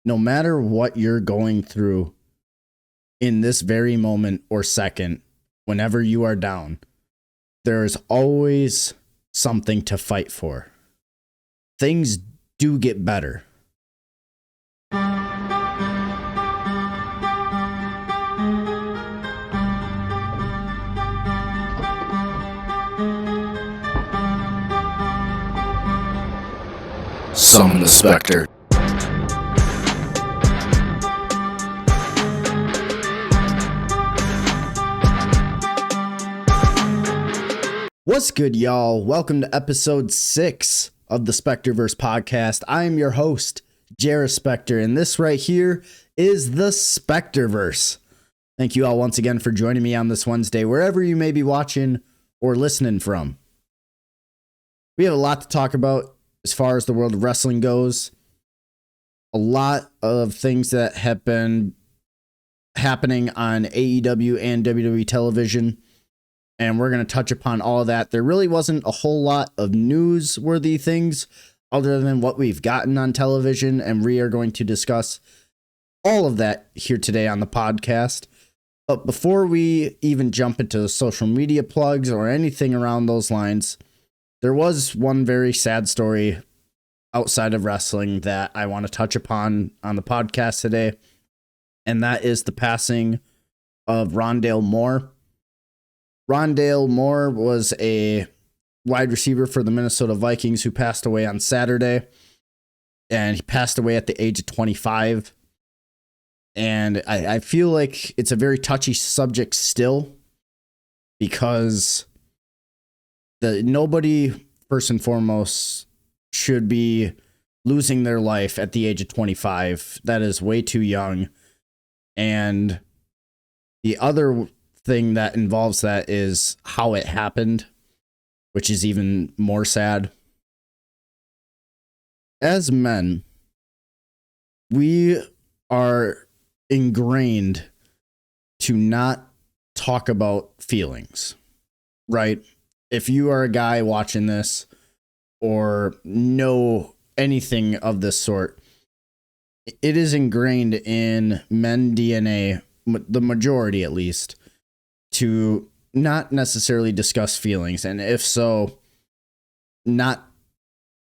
no matter what you're going through in this very moment or second, whenever you are down, there is always something to fight for. Things do get better. Summon the Spectre. What's good, y'all? Welcome to episode 6 of the SpectreVerse Podcast. I am your host, JariSpectre, and this right here is the SpectreVerse. Thank you all once again for joining me on this Wednesday, wherever you may be watching or listening from. We have a lot to talk about as far as the world of wrestling goes. A lot of things that have been happening on AEW and WWE television, and we're going to touch upon all of that. There really wasn't a whole lot of newsworthy things other than what we've gotten on television, and we are going to discuss all of that here today on the podcast. But before we even jump into social media plugs or anything around those lines, there was one very sad story outside of wrestling that I want to touch upon on the podcast today, and that is the passing of Rondale Moore. Rondale Moore was a wide receiver for the Minnesota Vikings who passed away on Saturday, and he passed away at the age of 25. And I feel like it's a very touchy subject still, because nobody, first and foremost, should be losing their life at the age of 25. That is way too young. And the other thing that involves that is how it happened, which is even more sad. As men, we are ingrained to not talk about feelings, right? If you are a guy watching this or know anything of this sort, it is ingrained in men DNA, the majority at least, to not necessarily discuss feelings, and if so, not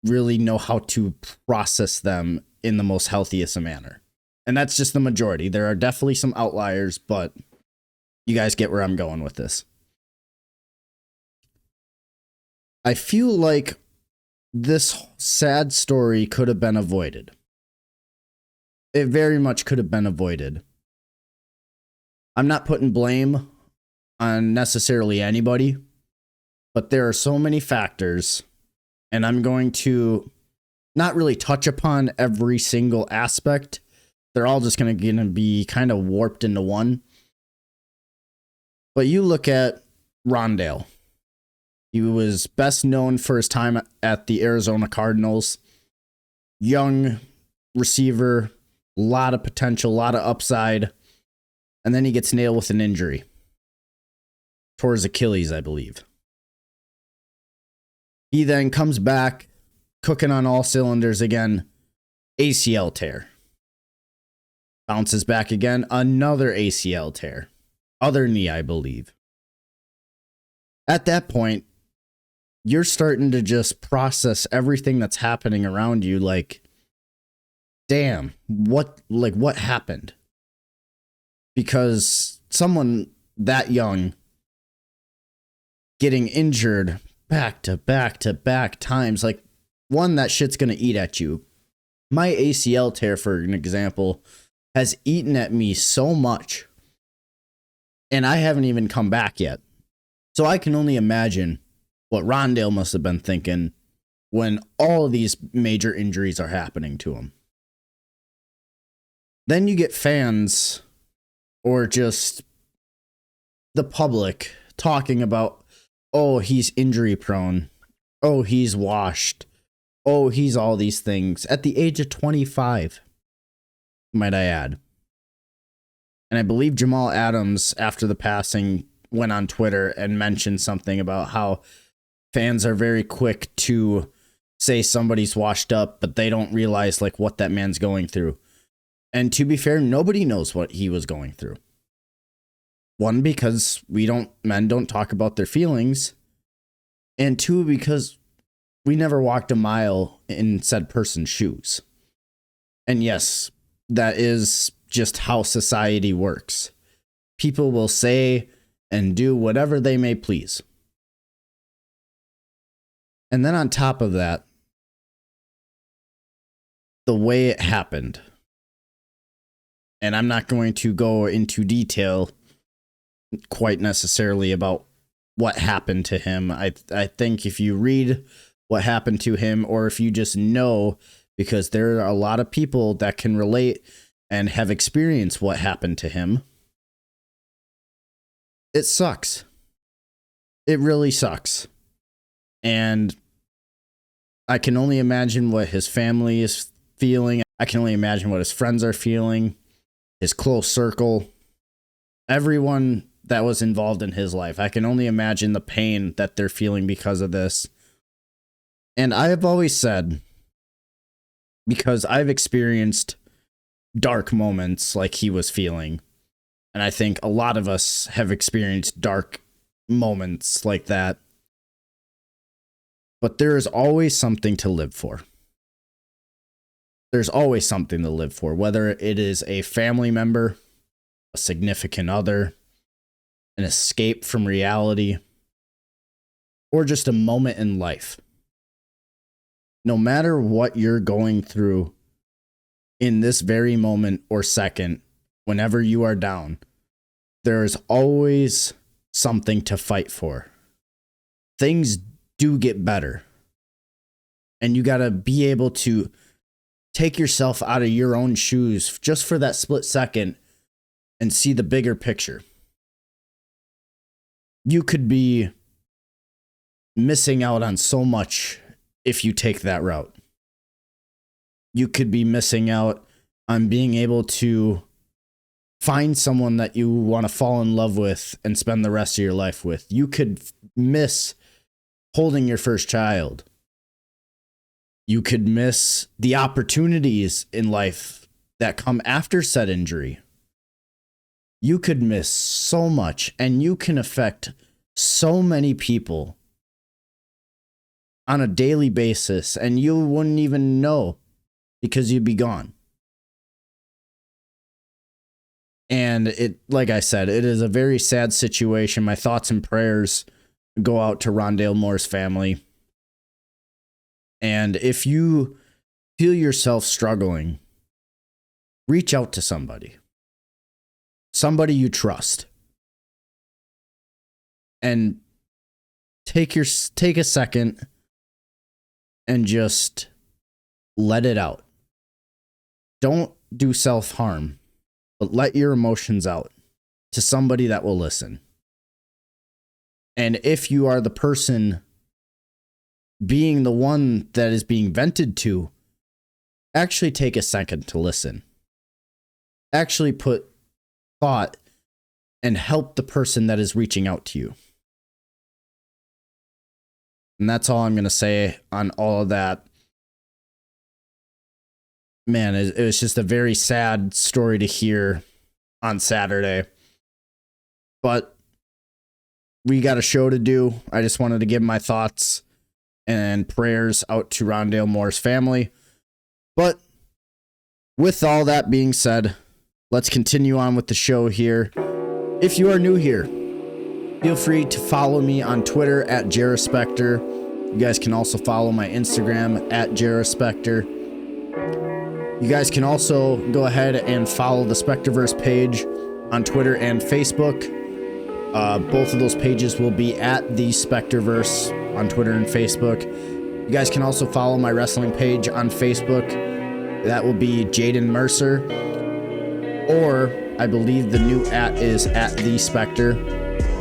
really know how to process them in the most healthiest manner. And that's just the majority. There are definitely some outliers, but you guys get where I'm going with this. I feel like this sad story could have been avoided. It very much could have been avoided. I'm not putting blame on necessarily anybody, but there are so many factors, and I'm going to not really touch upon every single aspect. They're all just going to be kind of warped into one. But you look at Rondale. He was best known for his time at the Arizona Cardinals. Young receiver, a lot of potential, a lot of upside. And then he gets nailed with an injury. Tore his Achilles, I believe. He then comes back, cooking on all cylinders again. ACL tear. Bounces back again, another ACL tear. Other knee, I believe. At that point, you're starting to just process everything that's happening around you, like, damn, what happened? Because someone that young getting injured back to back times, like, one, that shit's gonna eat at you. My ACL tear, for an example, has eaten at me so much, and I haven't even come back yet. So I can only imagine what Rondale must have been thinking when all of these major injuries are happening to him. Then you get fans or just the public talking about, oh, he's injury prone. Oh, he's washed. Oh, he's all these things at the age of 25, might I add. And I believe Jamal Adams, after the passing, went on Twitter and mentioned something about how fans are very quick to say somebody's washed up, but they don't realize like what that man's going through. And to be fair, nobody knows what he was going through. One, because men don't talk about their feelings. And two, because we never walked a mile in said person's shoes. And yes, that is just how society works. People will say and do whatever they may please. And then on top of that, the way it happened. And I'm not going to go into detail quite necessarily about what happened to him. I think if you read what happened to him, or if you just know, because there are a lot of people that can relate and have experienced what happened to him, it sucks. It really sucks. And I can only imagine what his family is feeling. I can only imagine what his friends are feeling, his close circle, everyone that was involved in his life. I can only imagine the pain that they're feeling because of this. And I have always said, because I've experienced dark moments like he was feeling, and I think a lot of us have experienced dark moments like that, but there is always something to live for. There's always something to live for, whether it is a family member, a significant other, an escape from reality, or just a moment in life. No matter what you're going through in this very moment or second, whenever you are down, there is always something to fight for. Things do get better. And you got to be able to take yourself out of your own shoes just for that split second and see the bigger picture. You could be missing out on so much if you take that route. You could be missing out on being able to find someone that you want to fall in love with and spend the rest of your life with. You could miss holding your first child. You could miss the opportunities in life that come after said injury. You could miss so much, and you can affect so many people on a daily basis, and you wouldn't even know because you'd be gone. And it, like I said, it is a very sad situation. My thoughts and prayers go out to Rondale Moore's family. And if you feel yourself struggling, reach out to somebody you trust, and take a second and just let it out. Don't do self-harm, but let your emotions out to somebody that will listen. And if you are the person being the one that is being vented to, actually take a second to listen. Actually put thought and help the person that is reaching out to you. And that's all I'm going to say on all of that. Man, it was just a very sad story to hear on Saturday. But we got a show to do. I just wanted to give my thoughts and prayers out to Rondale Moore's family. But with all that being said, let's continue on with the show here. If you are new here, feel free to follow me on Twitter at JariSpectre. You guys can also follow my Instagram at JariSpectre. You guys can also go ahead and follow the SpectreVerse page on Twitter and Facebook. Both of those pages will be at the SpectreVerse on Twitter and Facebook. You guys can also follow my wrestling page on Facebook. That will be Jaden Mercer. Or I believe the new @ is at the Spectre.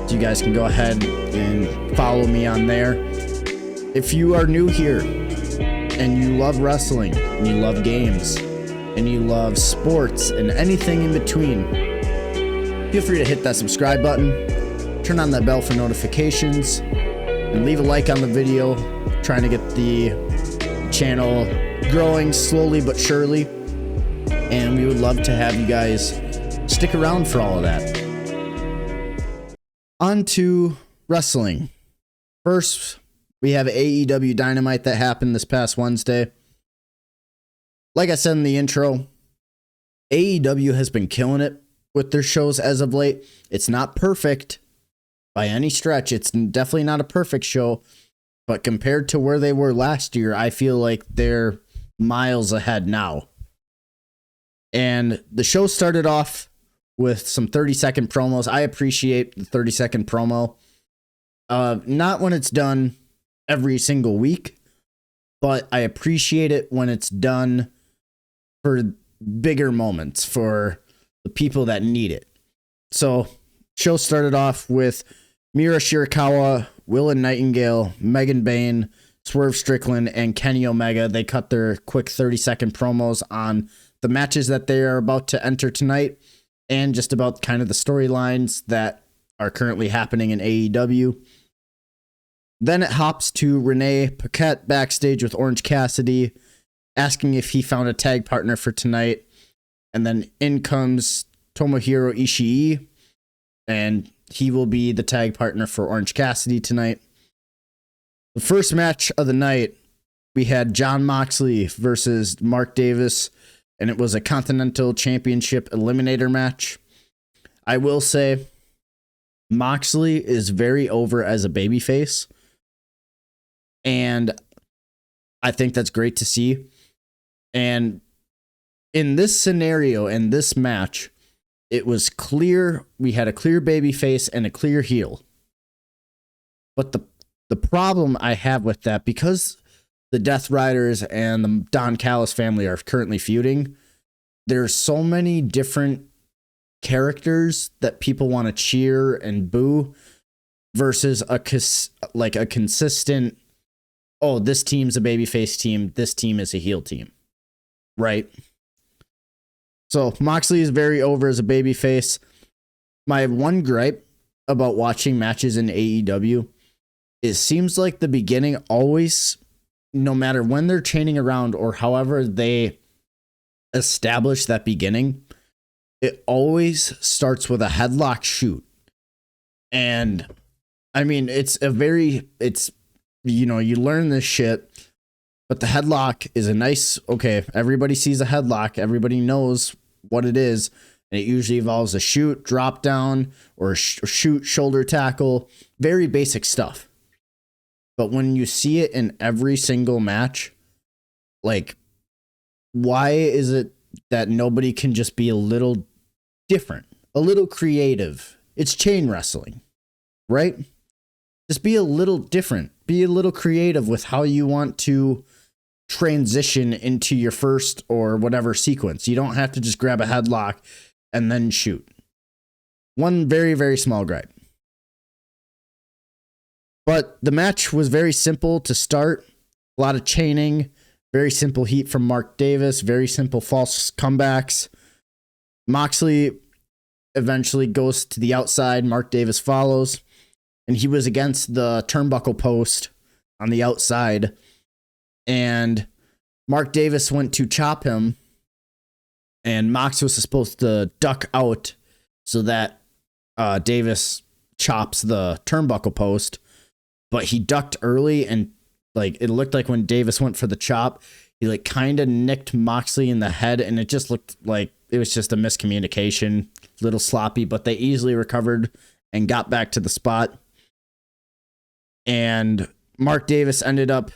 So you guys can go ahead and follow me on there. If you are new here and you love wrestling and you love games and you love sports and anything in between, feel free to hit that subscribe button, turn on that bell for notifications, and leave a like on the video. Trying to get the channel growing slowly but surely. and we would love to have you guys stick around for all of that. On to wrestling. First, we have AEW Dynamite that happened this past Wednesday. Like I said in the intro, AEW has been killing it with their shows as of late. It's not perfect by any stretch. It's definitely not a perfect show, but compared to where they were last year, I feel like they're miles ahead now. And the show started off with some 30-second promos. I appreciate the 30-second promo. Not when it's done every single week, but I appreciate it when it's done for bigger moments, for the people that need it. So, show started off with Mira Shirakawa, Willa Nightingale, Megan Bayne, Swerve Strickland, and Kenny Omega. They cut their quick 30-second promos on the matches that they are about to enter tonight, and just about kind of the storylines that are currently happening in AEW. Then it hops to Renee Paquette backstage with Orange Cassidy, asking if he found a tag partner for tonight. And then in comes Tomohiro Ishii, and he will be the tag partner for Orange Cassidy tonight. The first match of the night, we had Jon Moxley versus Mark Davis, and it was a Continental Championship Eliminator match. I will say, Moxley is very over as a babyface, and I think that's great to see. And in this scenario, in this match, it was clear we had a clear babyface and a clear heel. But the problem I have with that, because the Death Riders and the Don Callis family are currently feuding, there's so many different characters that people want to cheer and boo versus a consistent, oh, this team's a babyface team, this team is a heel team, right? So Moxley is very over as a babyface. My one gripe about watching matches in AEW, it seems like the beginning always, no matter when they're chaining around or however they establish that beginning, it always starts with a headlock shoot. And I mean, you learn this shit, but the headlock is a nice, okay, everybody sees a headlock, everybody knows what it is, and it usually involves a shoot, drop down, or a shoot, shoulder tackle, very basic stuff. But when you see it in every single match, like, why is it that nobody can just be a little different, a little creative? It's chain wrestling, right? Just be a little different. Be a little creative with how you want to transition into your first or whatever sequence. You don't have to just grab a headlock and then shoot. One very, very small gripe. But the match was very simple to start. A lot of chaining. Very simple heat from Mark Davis. Very simple false comebacks. Moxley eventually goes to the outside. Mark Davis follows. And he was against the turnbuckle post on the outside. And Mark Davis went to chop him. And Mox was supposed to duck out so that Davis chops the turnbuckle post. But he ducked early, and like it looked like when Davis went for the chop, he like kind of nicked Moxley in the head, and it just looked like it was just a miscommunication, a little sloppy, but they easily recovered and got back to the spot. And Mark Davis ended up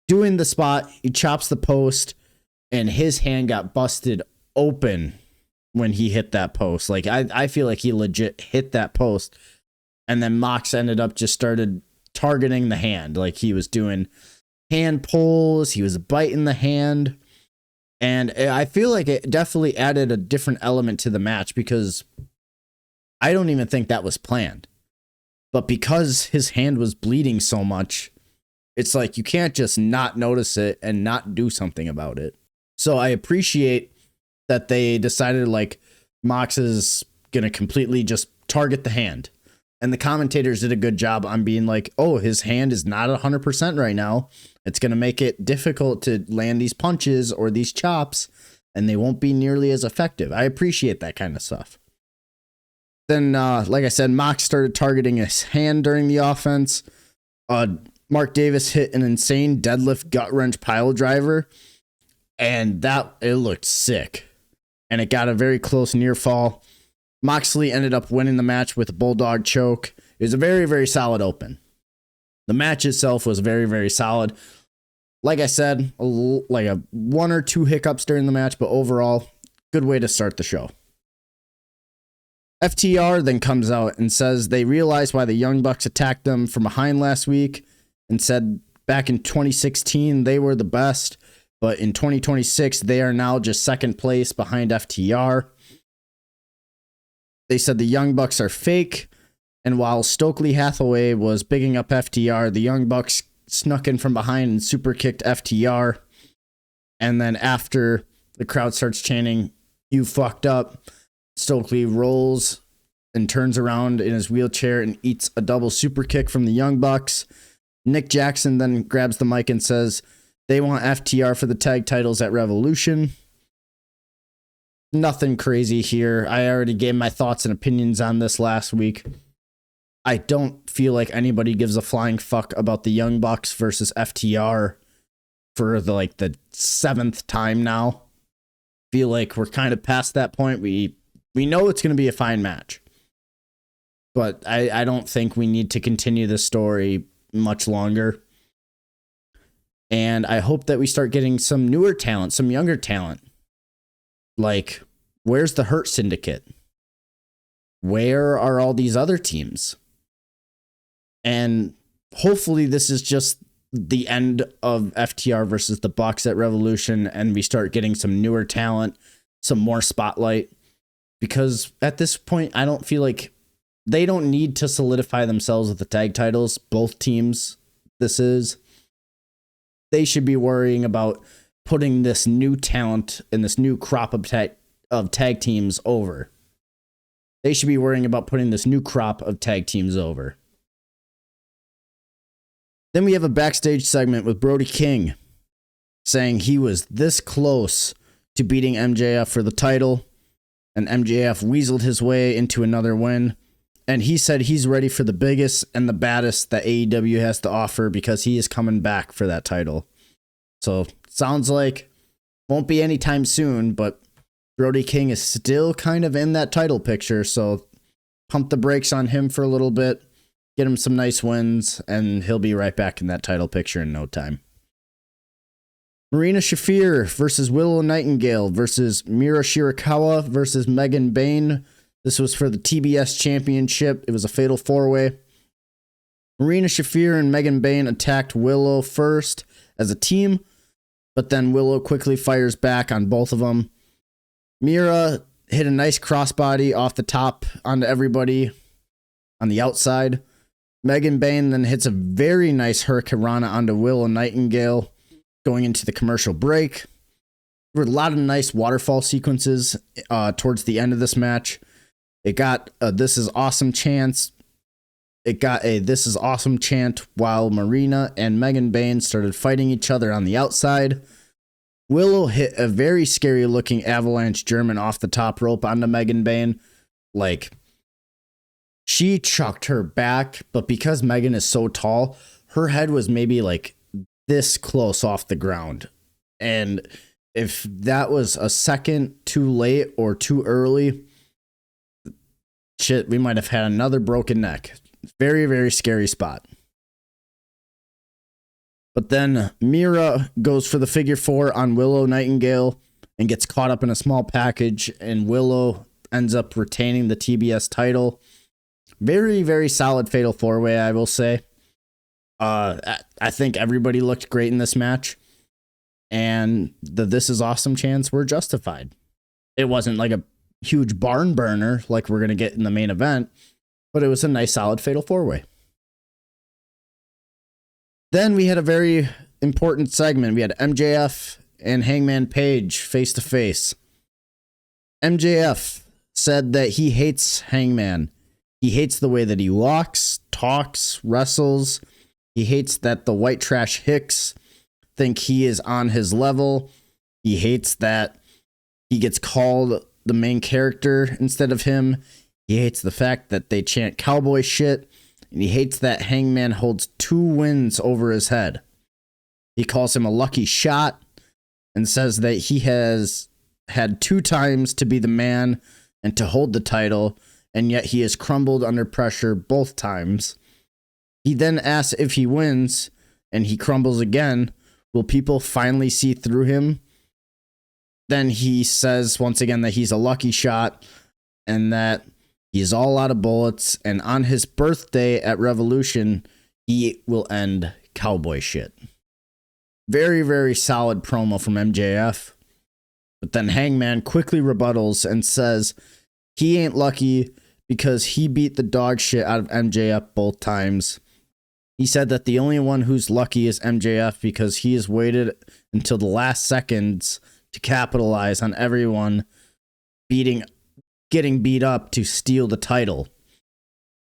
doing the spot. He chops the post, and his hand got busted open when he hit that post. Like I feel like he legit hit that post. And then Mox ended up just started targeting the hand. Like he was doing hand pulls. He was biting the hand. And I feel like it definitely added a different element to the match because I don't even think that was planned. But because his hand was bleeding so much, it's like you can't just not notice it and not do something about it. So I appreciate that they decided like Mox is going to completely just target the hand. And the commentators did a good job on being like, oh, his hand is not 100% right now. It's going to make it difficult to land these punches or these chops. and they won't be nearly as effective. I appreciate that kind of stuff. Then, like I said, Mox started targeting his hand during the offense. Mark Davis hit an insane deadlift gut wrench pile driver, and it looked sick. And it got a very close near fall. Moxley ended up winning the match with a bulldog choke. It was a very, very solid open. The match itself was very, very solid. Like I said, like a 1 or 2 hiccups during the match, but overall, good way to start the show. FTR then comes out and says they realized why the Young Bucks attacked them from behind last week and said back in 2016 they were the best, but in 2026 they are now just second place behind FTR. They said the Young Bucks are fake, and while Stokely Hathaway was bigging up FTR, the Young Bucks snuck in from behind and super kicked FTR. And then after the crowd starts chanting, "You fucked up," Stokely rolls and turns around in his wheelchair and eats a double super kick from the Young Bucks. Nick Jackson then grabs the mic and says they want FTR for the tag titles at Revolution. Nothing crazy here. I already gave my thoughts and opinions on this last week. I don't feel like anybody gives a flying fuck about the Young Bucks versus FTR for the 7th time now. Feel like we're kind of past that point. We know it's going to be a fine match, but I don't think we need to continue this story much longer. And I hope that we start getting some newer talent, some younger talent. Like, where's the Hurt Syndicate? Where are all these other teams? And hopefully this is just the end of FTR versus the Bucks at Revolution, and we start getting some newer talent, some more spotlight. Because at this point, I don't feel like they don't need to solidify themselves with the tag titles. Both teams, they should be worrying about putting this new talent and this new crop of tag teams over. They should be worrying about putting this new crop of tag teams over. Then we have a backstage segment with Brody King saying he was this close to beating MJF for the title, and MJF weaseled his way into another win. And he said he's ready for the biggest and the baddest that AEW has to offer because he is coming back for that title. So sounds like won't be anytime soon, but Brody King is still kind of in that title picture. So pump the brakes on him for a little bit, get him some nice wins, and he'll be right back in that title picture in no time. Marina Shafir versus Willow Nightingale versus Mira Shirakawa versus Megan Bayne. This was for the TBS Championship. It was a fatal 4-way. Marina Shafir and Megan Bayne attacked Willow first as a team, but then Willow quickly fires back on both of them. Mira hit a nice crossbody off the top onto everybody on the outside. Megan Bayne then hits a very nice Hurricanrana onto Willow Nightingale going into the commercial break. There were a lot of nice waterfall sequences towards the end of this match. It got a "This is awesome" chants. It got a "This is awesome" chant while Marina and Megan Bayne started fighting each other on the outside. Willow hit a very scary looking avalanche German off the top rope onto Megan Bayne. She chucked her back, but because Megan is so tall, her head was maybe this close off the ground. And if that was a second too late or too early, shit, we might have had another broken neck. Very, very scary spot. But then Mira goes for the figure 4 on Willow Nightingale and gets caught up in a small package, and Willow ends up retaining the TBS title. Very, very solid fatal 4-way, I will say. I think everybody looked great in this match, and the "This is awesome" chants were justified. It wasn't like a huge barn burner like we're going to get in the main event, but it was a nice solid fatal 4-way. Then we had a very important segment. We had MJF and Hangman Page face to face. MJF said that he hates Hangman. He hates the way that he walks, talks, wrestles. He hates that the white trash hicks think he is on his level. He hates that He gets called the main character instead of him. He hates the fact that they chant cowboy shit. And he hates that Hangman holds 2 wins over his head. He calls him a lucky shot and says that he has had 2 times to be the man and to hold the title, and yet he has crumbled under pressure both times. He then asks if he wins and he crumbles again, will people finally see through him? Then he says once again that he's a lucky shot and that he's all out of bullets, and on his birthday at Revolution, he will end cowboy shit. Very, very solid promo from MJF. But then Hangman quickly rebuttals and says he ain't lucky because he beat the dog shit out of MJF both times. He said that the only one who's lucky is MJF because he has waited until the last seconds to capitalize on everyone getting beat up to steal the title.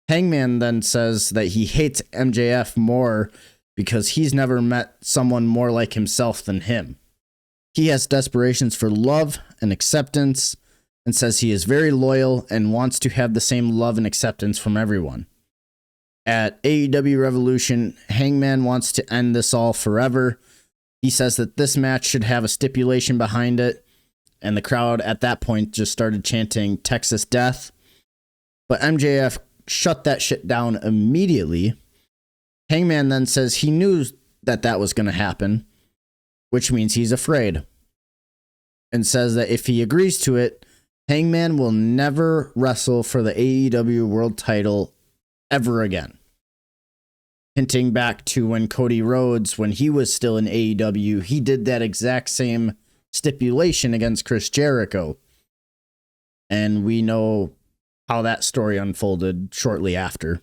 Hangman then says that he hates MJF more because he's never met someone more like himself than him. He has desperations for love and acceptance and says he is very loyal and wants to have the same love and acceptance from everyone. At AEW Revolution, Hangman wants to end this all forever. He says that this match should have a stipulation behind it, and the crowd at that point just started chanting Texas Death. But MJF shut that shit down immediately. Hangman then says he knew that was going to happen, which means he's afraid, and says that if he agrees to it, Hangman will never wrestle for the AEW World title ever again. Hinting back to when Cody Rhodes, when he was still in AEW, he did that exact same stipulation against Chris Jericho. And we know how that story unfolded shortly after.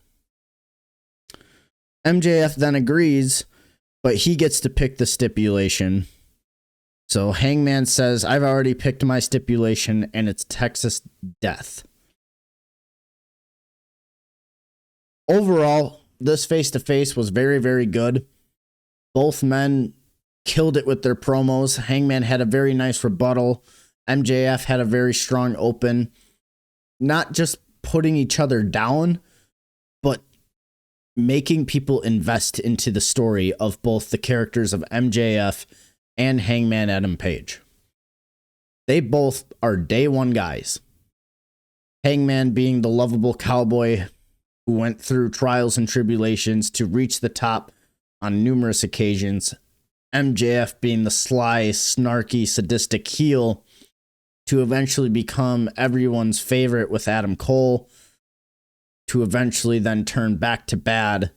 MJF then agrees, but he gets to pick the stipulation. So Hangman says, I've already picked my stipulation, and it's Texas Death. Overall, this face-to-face was very, very good. Both men killed it with their promos. Hangman had a very nice rebuttal. MJF had a very strong open. Not just putting each other down, but making people invest into the story of both the characters of MJF and Hangman Adam Page. They both are day one guys. Hangman being the lovable cowboy who went through trials and tribulations to reach the top on numerous occasions. MJF being the sly, snarky, sadistic heel to eventually become everyone's favorite with Adam Cole, to eventually then turn back to bad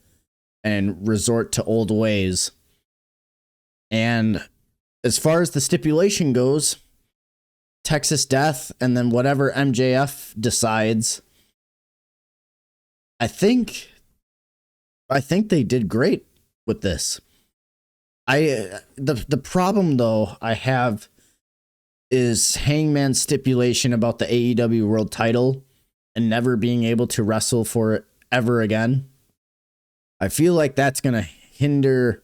and resort to old ways. And as far as the stipulation goes, Texas Death and then whatever MJF decides, I think they did great with this. The problem though I have is Hangman's stipulation about the AEW World title and never being able to wrestle for it ever again. I feel like that's going to hinder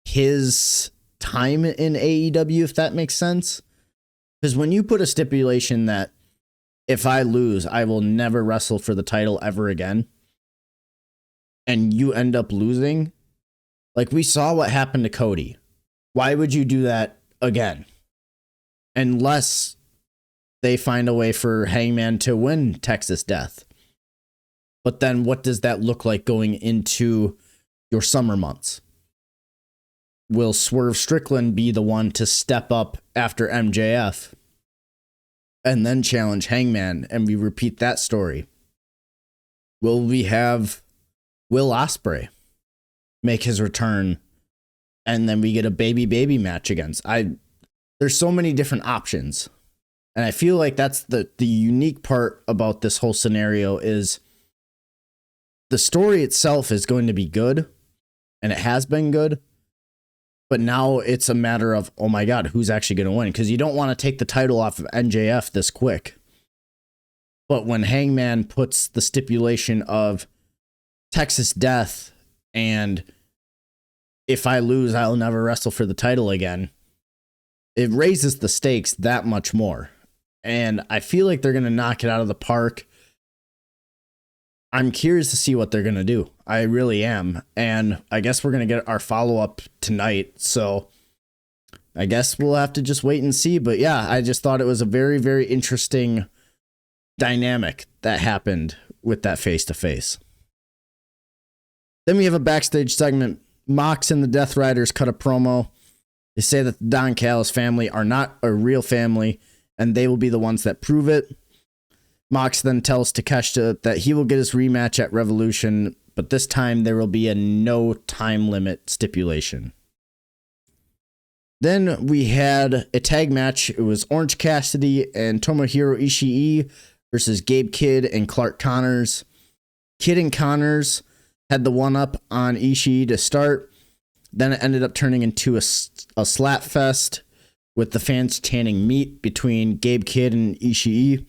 his time in AEW, if that makes sense. Because when you put a stipulation that if I lose, I will never wrestle for the title ever again, and you end up losing, like we saw what happened to Cody. Why would you do that again? Unless they find a way for Hangman to win Texas Death. But then what does that look like going into your summer months? Will Swerve Strickland be the one to step up after MJF and then challenge Hangman, and we repeat that story? Will we have Will Ospreay make his return and then we get a baby match against? There's so many different options. And I feel like that's the unique part about this whole scenario is the story itself is going to be good, and it has been good. But now it's a matter of, oh my God, who's actually going to win? Because you don't want to take the title off of MJF this quick. But when Hangman puts the stipulation of Texas Death and if I lose, I'll never wrestle for the title again, it raises the stakes that much more. And I feel like they're going to knock it out of the park. I'm curious to see what they're going to do. I really am. And I guess we're going to get our follow-up tonight. So I guess we'll have to just wait and see. But yeah, I just thought it was a very, very interesting dynamic that happened with that face-to-face. Then we have a backstage segment. Mox and the Death Riders cut a promo. They say that the Don Callis family are not a real family, and they will be the ones that prove it. Mox then tells Takeshita that he will get his rematch at Revolution, but this time there will be a no time limit stipulation. Then we had a tag match. It was Orange Cassidy and Tomohiro Ishii versus Gabe Kidd and Clark Connors. Kidd and Connors had the one-up on Ishii to start. Then it ended up turning into a slap fest with the fans chanting meat between Gabe Kidd and Ishii.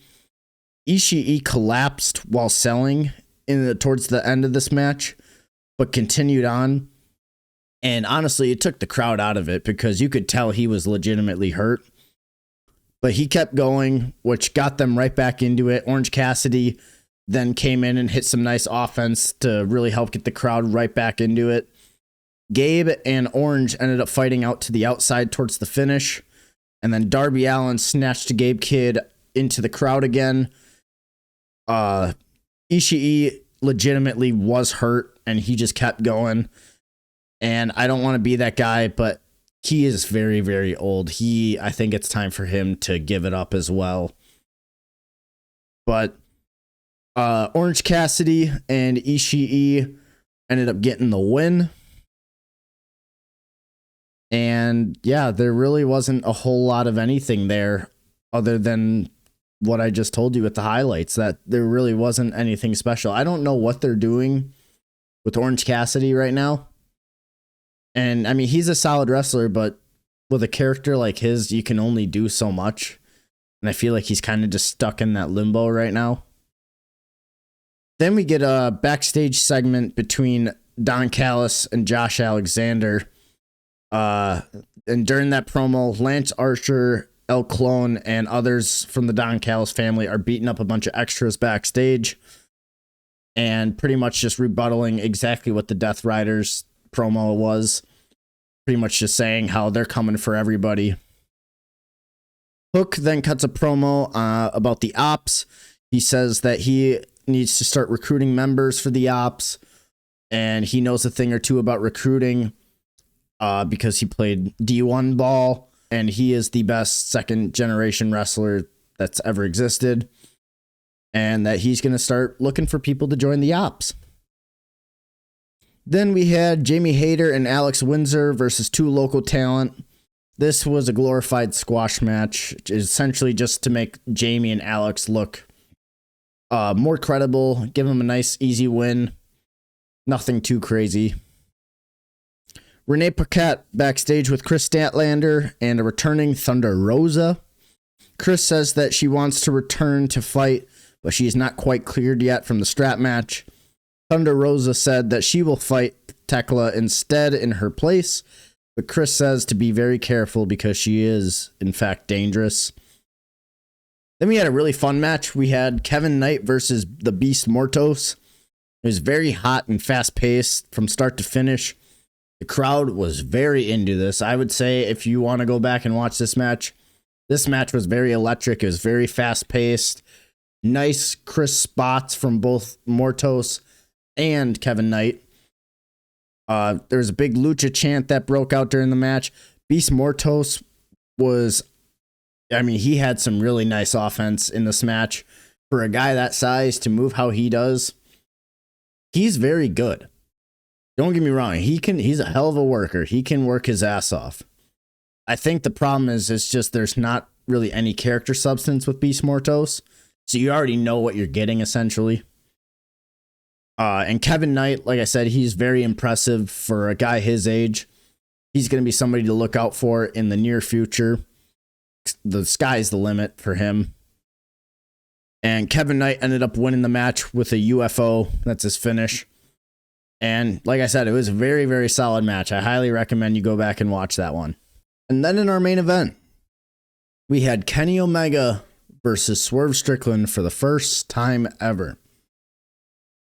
Ishii collapsed while selling towards the end of this match, but continued on. And honestly, it took the crowd out of it because you could tell he was legitimately hurt. But he kept going, which got them right back into it. Orange Cassidy then came in and hit some nice offense to really help get the crowd right back into it. Gabe and Orange ended up fighting out to the outside towards the finish. And then Darby Allin snatched Gabe Kidd into the crowd again. Ishii legitimately was hurt and he just kept going. And I don't want to be that guy, but he is very, very old. I think it's time for him to give it up as well. But Orange Cassidy and Ishii ended up getting the win. And yeah, there really wasn't a whole lot of anything there other than what I just told you with the highlights, that there really wasn't anything special. I don't know what they're doing with Orange Cassidy right now. And I mean, he's a solid wrestler, but with a character like his, you can only do so much. And I feel like he's kind of just stuck in that limbo right now. Then we get a backstage segment between Don Callis and Josh Alexander. And during that promo, Lance Archer, El Clone, and others from the Don Callis family are beating up a bunch of extras backstage and pretty much just rebuttaling exactly what the Death Riders promo was. Pretty much just saying how they're coming for everybody. Hook then cuts a promo about the Ops. He says that he needs to start recruiting members for the Ops, and he knows a thing or two about recruiting because he played D1 ball, and he is the best second generation wrestler that's ever existed, and that he's going to start looking for people to join the Ops. Then we had Jamie Hayter and Alex Windsor versus two local talent. This was a glorified squash match, essentially just to make Jamie and Alex look more credible, give them a nice, easy win. Nothing too crazy. Renee Paquette backstage with Chris Statlander and a returning Thunder Rosa. Chris says that she wants to return to fight, but she is not quite cleared yet from the strap match. Thunder Rosa said that she will fight Tekla instead in her place, but Chris says to be very careful because she is, in fact, dangerous. Then we had a really fun match. We had Kevin Knight versus the Beast Mortos. It was very hot and fast-paced from start to finish. The crowd was very into this. I would say if you want to go back and watch this match was very electric. It was very fast-paced. Nice, crisp spots from both Mortos and Kevin Knight. There was a big lucha chant that broke out during the match. Beast Mortos he had some really nice offense in this match. For a guy that size to move how he does, he's very good. Don't get me wrong, he's a hell of a worker. He can work his ass off. I think the problem is it's just there's not really any character substance with Beast Mortos. So you already know what you're getting, essentially. And Kevin Knight, like I said, he's very impressive for a guy his age. He's going to be somebody to look out for in the near future. The sky's the limit for him. And Kevin Knight ended up winning the match with a UFO. That's his finish. And like I said, it was a very, very solid match. I highly recommend you go back and watch that one. And then in our main event, we had Kenny Omega versus Swerve Strickland for the first time ever.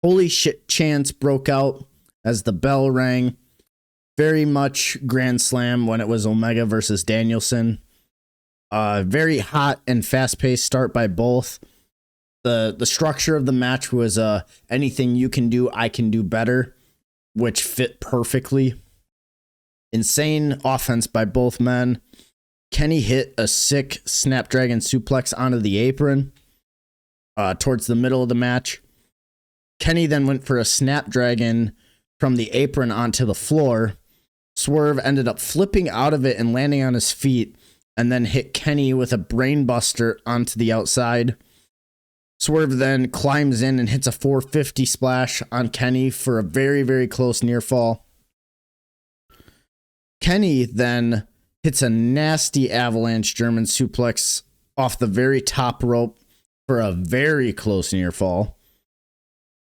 Holy shit chants broke out as the bell rang. Very much Grand Slam when it was Omega versus Danielson. Very hot and fast-paced start by both. The structure of the match was anything you can do, I can do better, which fit perfectly. Insane offense by both men. Kenny hit a sick Snapdragon suplex onto the apron towards the middle of the match. Kenny then went for a Snapdragon from the apron onto the floor. Swerve ended up flipping out of it and landing on his feet, and then hit Kenny with a brainbuster onto the outside. Swerve then climbs in and hits a 450 splash on Kenny for a very, very close near fall. Kenny then hits a nasty avalanche German suplex off the very top rope for a very close near fall.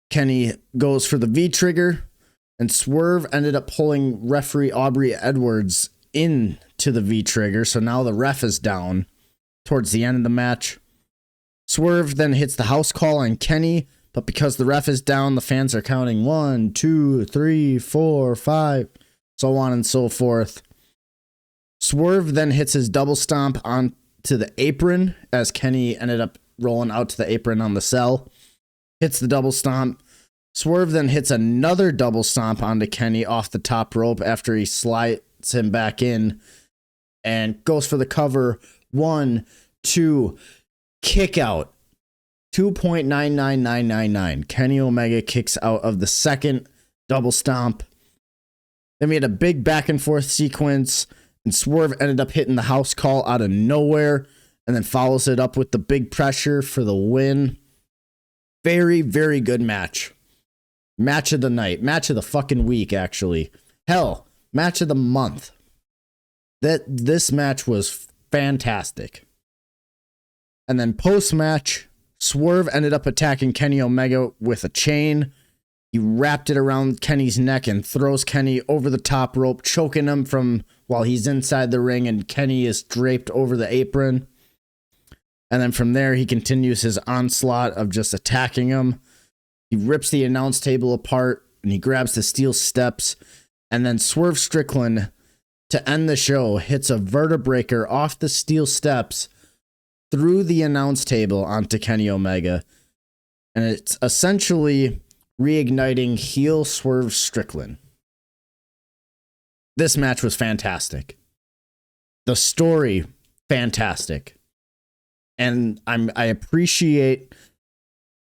Kenny goes for the V-trigger, and Swerve ended up pulling referee Aubrey Edwards into the V-trigger, so now the ref is down towards the end of the match. Swerve then hits the house call on Kenny, but because the ref is down, the fans are counting 1, 2, 3, 4, 5, so on and so forth. Swerve then hits his double stomp onto the apron as Kenny ended up rolling out to the apron on the cell. Hits the double stomp. Swerve then hits another double stomp onto Kenny off the top rope after he slides him back in and goes for the cover. 1, 2, kick out. 2.99999. Kenny Omega kicks out of the second double stomp. Then we had a big back and forth sequence, and Swerve ended up hitting the house call out of nowhere and then follows it up with the big pressure for the win. Very, very good match. Match of the night. Match of the fucking week, actually. Hell, match of the month. This match was fantastic. And then post-match, Swerve ended up attacking Kenny Omega with a chain. He wrapped it around Kenny's neck and throws Kenny over the top rope, choking him from while he's inside the ring, and Kenny is draped over the apron. And then from there, he continues his onslaught of just attacking him. He rips the announce table apart, and he grabs the steel steps. And then Swerve Strickland, to end the show, hits a vertebreaker off the steel steps through the announce table onto Kenny Omega. And it's essentially reigniting heel Swerve Strickland. This match was fantastic. The story, fantastic. And I appreciate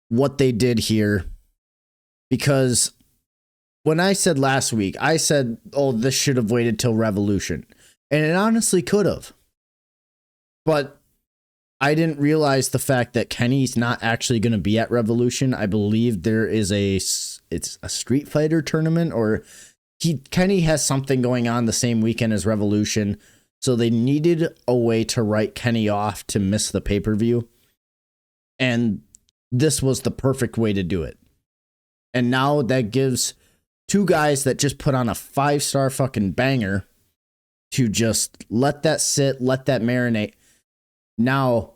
what they did here, because when I said last week, I said, oh, this should have waited till Revolution. And it honestly could have. But I didn't realize the fact that Kenny's not actually going to be at Revolution. I believe there is it's a Street Fighter tournament, or Kenny has something going on the same weekend as Revolution. So they needed a way to write Kenny off to miss the pay-per-view. And this was the perfect way to do it. And now that gives two guys that just put on a 5-star fucking banger to just let that sit, let that marinate. Now,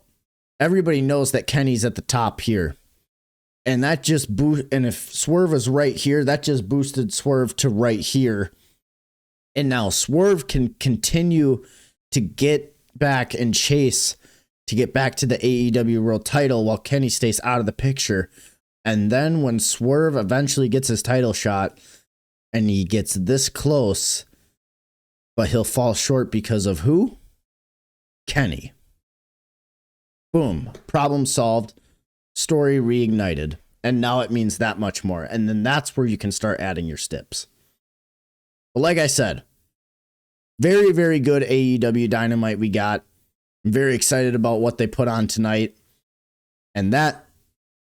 everybody knows that Kenny's at the top here. And that just and if Swerve is right here, that just boosted Swerve to right here. And now Swerve can continue to get back and chase to get back to the AEW World title while Kenny stays out of the picture. And then when Swerve eventually gets his title shot and he gets this close, but he'll fall short because of who? Kenny. Boom. Problem solved. Story reignited. And now it means that much more. And then that's where you can start adding your steps. But like I said, very, very good AEW Dynamite we got. I'm very excited about what they put on tonight. And that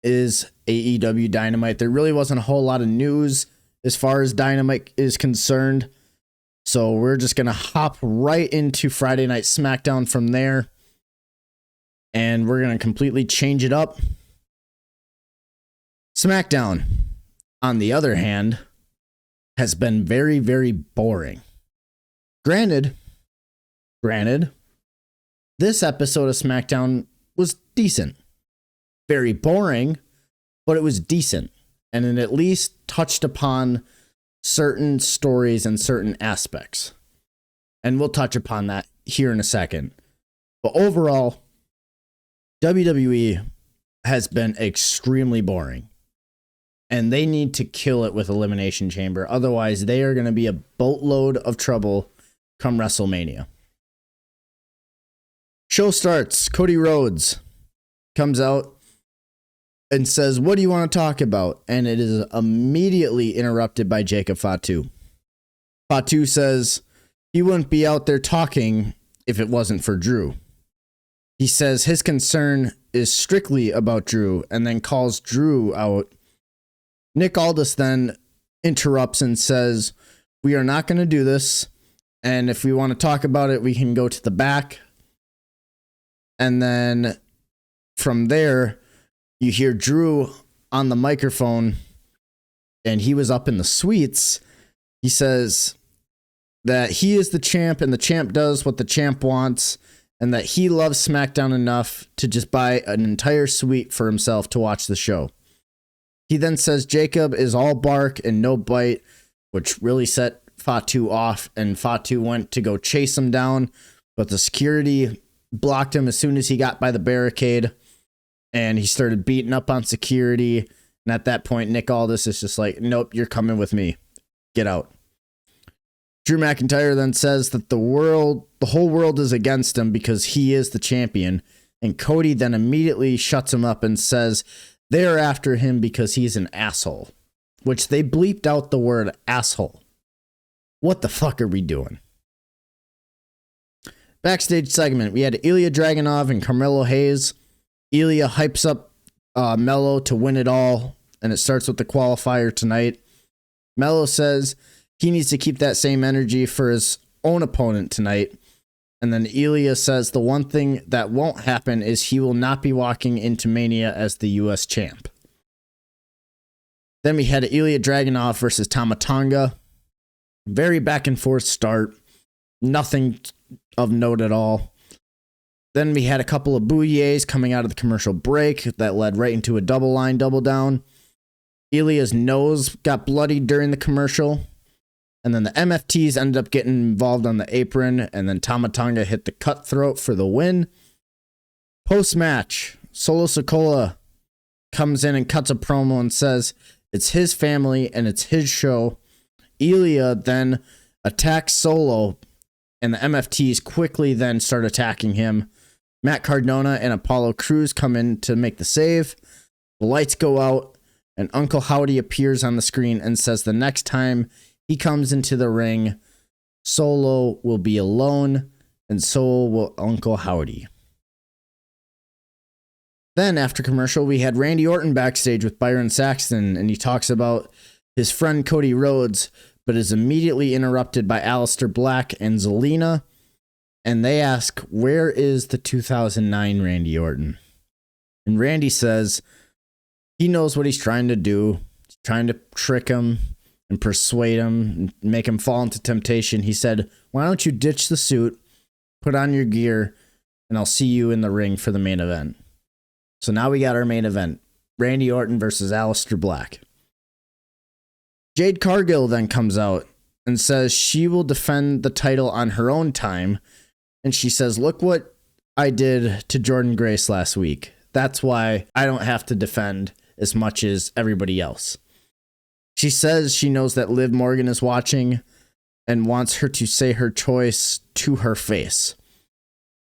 is AEW Dynamite. There really wasn't a whole lot of news as far as Dynamite is concerned. So we're just going to hop right into Friday Night SmackDown from there. And we're going to completely change it up. SmackDown, on the other hand, has been very, very boring. Granted, This episode of SmackDown was decent. Very boring, but it was decent. And it at least touched upon certain stories and certain aspects. And we'll touch upon that here in a second. But overall, WWE has been extremely boring. And they need to kill it with Elimination Chamber. Otherwise, they are going to be a boatload of trouble come WrestleMania. Show starts. Cody Rhodes comes out and says, "What do you want to talk about?" And it is immediately interrupted by Jacob Fatu. Fatu says he wouldn't be out there talking if it wasn't for Drew. He says his concern is strictly about Drew and then calls Drew out. Nick Aldis then interrupts and says, "We are not going to do this. And if we want to talk about it, we can go to the back." And then from there, you hear Drew on the microphone, and he was up in the suites. He says that he is the champ and the champ does what the champ wants, and that he loves SmackDown enough to just buy an entire suite for himself to watch the show. He then says Jacob is all bark and no bite, which really set Fatu off, and Fatu went to go chase him down, but the security blocked him as soon as he got by the barricade, and he started beating up on security. And at that point, Nick Aldis is just like, "Nope, you're coming with me. Get out." Drew McIntyre then says that the whole world is against him because he is the champion. And Cody then immediately shuts him up and says they're after him because he's an asshole, which they bleeped out the word asshole. What the fuck are we doing? Backstage segment, we had Ilya Dragunov and Carmelo Hayes. Ilya hypes up Melo to win it all, and it starts with the qualifier tonight. Melo says he needs to keep that same energy for his own opponent tonight. And then Ilya says the one thing that won't happen is he will not be walking into Mania as the U.S. champ. Then we had Ilya Dragunov versus Tama Tonga. Very back and forth start. Nothing of note at all. Then we had a couple of bouillies coming out of the commercial break that led right into a double line, double down. Ilya's nose got bloodied during the commercial. And then the MFTs ended up getting involved on the apron. And then Tama Tonga hit the cutthroat for the win. Post-match, Solo Sikoa comes in and cuts a promo and says it's his family and it's his show. Ilya then attacks Solo, and the MFTs quickly then start attacking him. Matt Cardona and Apollo Crews come in to make the save. The lights go out, and Uncle Howdy appears on the screen and says the next time he comes into the ring, Solo will be alone, and so will Uncle Howdy. Then, after commercial, we had Randy Orton backstage with Byron Saxton, and he talks about his friend Cody Rhodes, but is immediately interrupted by Aleister Black and Zelina, and they ask, where is the 2009 Randy Orton? And Randy says he knows what he's trying to do. He's trying to trick him and persuade him and make him fall into temptation. He said, why don't you ditch the suit, put on your gear, and I'll see you in the ring for the main event. So now we got our main event, Randy Orton versus Aleister Black. Jade Cargill then comes out and says she will defend the title on her own time. And she says, look what I did to Jordan Grace last week. That's why I don't have to defend as much as everybody else. She says she knows that Liv Morgan is watching and wants her to say her choice to her face.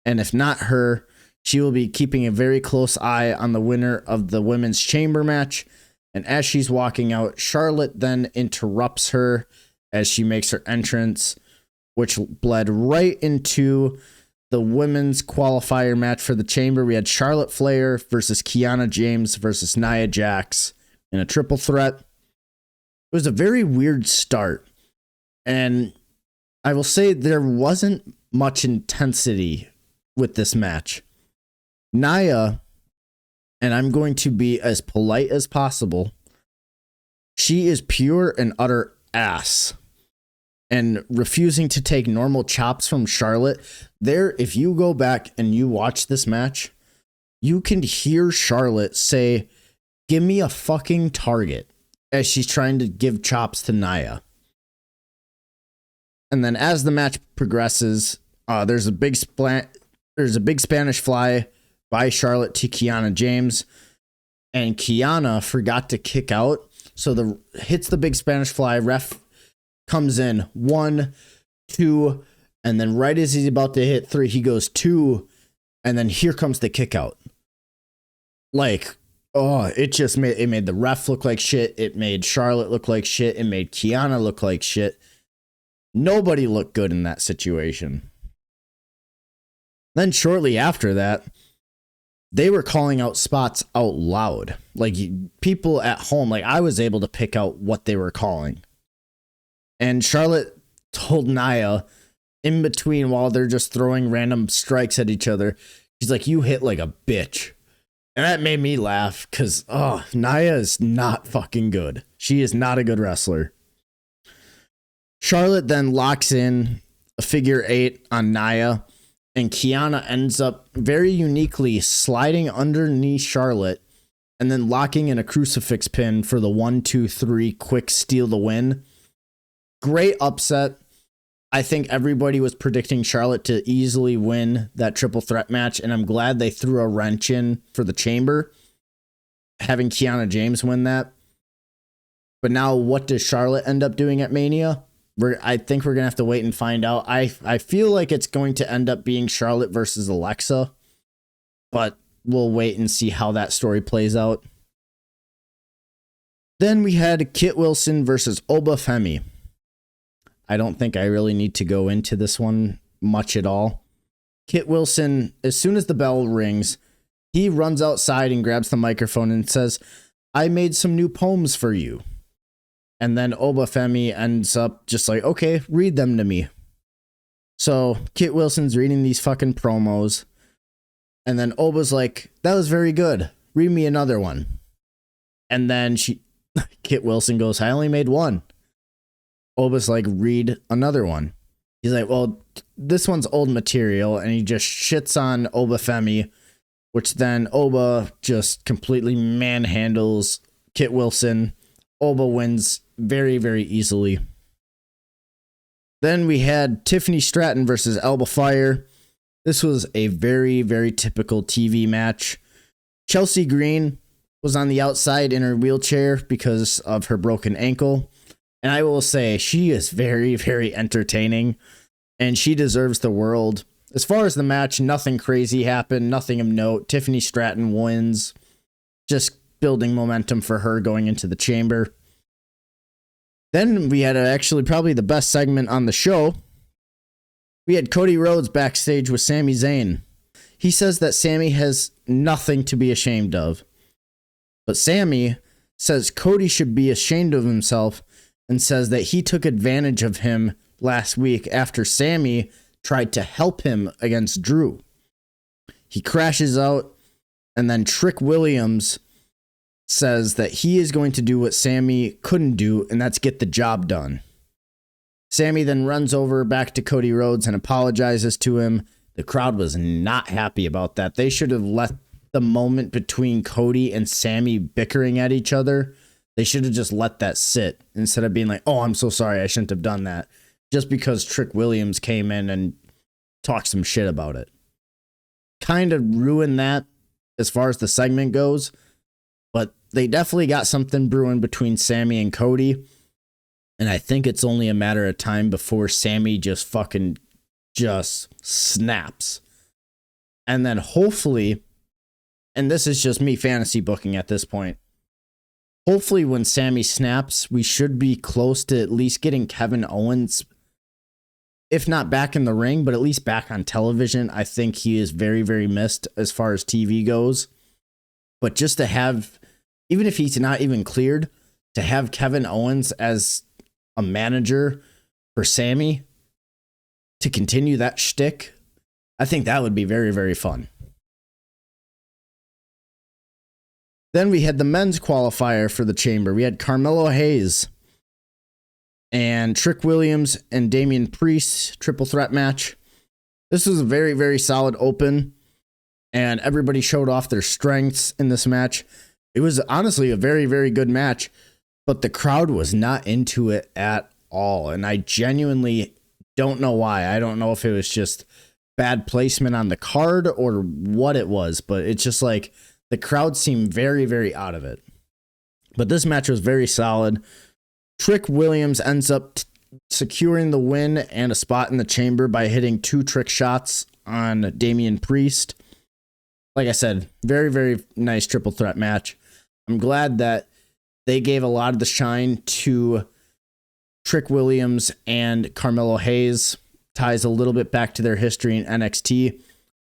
And if not her, she will be keeping a very close eye on the winner of the women's chamber match. And as she's walking out, Charlotte then interrupts her as she makes her entrance, which bled right into the women's qualifier match for the chamber. We had Charlotte Flair versus Kiana James versus Nia Jax in a triple threat. It was a very weird start. And I will say there wasn't much intensity with this match. Nia, and I'm going to be as polite as possible, she is pure and utter ass. and refusing to take normal chops from Charlotte. There, if you go back and you watch this match, you can hear Charlotte say, "Give me a fucking target," as she's trying to give chops to Nia. And then as the match progresses, there's a big Spanish fly by Charlotte to Kiana James, and Kiana forgot to kick out, so hits the big Spanish fly. Ref comes in 1, 2, and then right as he's about to hit 3, he goes 2, and then here comes the kick out. Like, it made the ref look like shit. It made Charlotte look like shit. It made Kiana look like shit. Nobody looked good in that situation. Then shortly after that, they were calling out spots out loud. Like, people at home, like, I was able to pick out what they were calling. And Charlotte told Nia in between while they're just throwing random strikes at each other, she's like, "You hit like a bitch." And that made me laugh because, Nia is not fucking good. She is not a good wrestler. Charlotte then locks in a figure 8 on Nia, and Kiana ends up very uniquely sliding underneath Charlotte and then locking in a crucifix pin for the 1, 2, 3 quick steal the win. Great upset. I think everybody was predicting Charlotte to easily win that triple threat match, and I'm glad they threw a wrench in for the chamber, having Kiana James win that. But now what does Charlotte end up doing at Mania? I think we're going to have to wait and find out. I feel like it's going to end up being Charlotte versus Alexa, but we'll wait and see how that story plays out. Then we had Kit Wilson versus Oba Femi. I don't think I really need to go into this one much at all. Kit Wilson, as soon as the bell rings, he runs outside and grabs the microphone and says, "I made some new poems for you." And then Oba Femi ends up just like, "Okay, read them to me." So Kit Wilson's reading these fucking promos. And then Oba's like, "That was very good. Read me another one." And then Kit Wilson goes, "I only made one." Oba's like, "Read another one." He's like, "Well, this one's old material," and he just shits on Oba Femi, which then Oba just completely manhandles Kit Wilson. Oba wins very, very easily. Then we had Tiffany Stratton versus Alba Fire. This was a very, very typical TV match. Chelsea Green was on the outside in her wheelchair because of her broken ankle. And I will say, she is very, very entertaining, and she deserves the world. As far as the match, nothing crazy happened, nothing of note. Tiffany Stratton wins, just building momentum for her going into the chamber. Then we had actually probably the best segment on the show. We had Cody Rhodes backstage with Sami Zayn. He says that Sami has nothing to be ashamed of. But Sami says Cody should be ashamed of himself and says that he took advantage of him last week after Sami tried to help him against Drew. He crashes out, and then Trick Williams says that he is going to do what Sami couldn't do, and that's get the job done. Sami then runs over back to Cody Rhodes and apologizes to him. The crowd was not happy about that. They should have let the moment between Cody and Sami bickering at each other. They should have just let that sit instead of being like, "Oh, I'm so sorry, I shouldn't have done that," just because Trick Williams came in and talked some shit about it. Kind of ruined that as far as the segment goes, but they definitely got something brewing between Sami and Cody, and I think it's only a matter of time before Sami just fucking just snaps. And then hopefully, and this is just me fantasy booking at this point, hopefully when Sami snaps, we should be close to at least getting Kevin Owens, if not back in the ring, but at least back on television. I think he is very, very missed as far as TV goes. But just to have, even if he's not even cleared, to have Kevin Owens as a manager for Sami to continue that shtick, I think that would be very, very fun. Then we had the men's qualifier for the chamber. We had Carmelo Hayes and Trick Williams and Damian Priest triple threat match. This was a very, very solid open, and everybody showed off their strengths in this match. It was honestly a very, very good match, but the crowd was not into it at all, and I genuinely don't know why. I don't know if it was just bad placement on the card or what it was, but it's just like the crowd seemed very, very out of it. But this match was very solid. Trick Williams ends up securing the win and a spot in the chamber by hitting 2 trick shots on Damian Priest. Like I said, very, very nice triple threat match. I'm glad that they gave a lot of the shine to Trick Williams and Carmelo Hayes. Ties a little bit back to their history in NXT.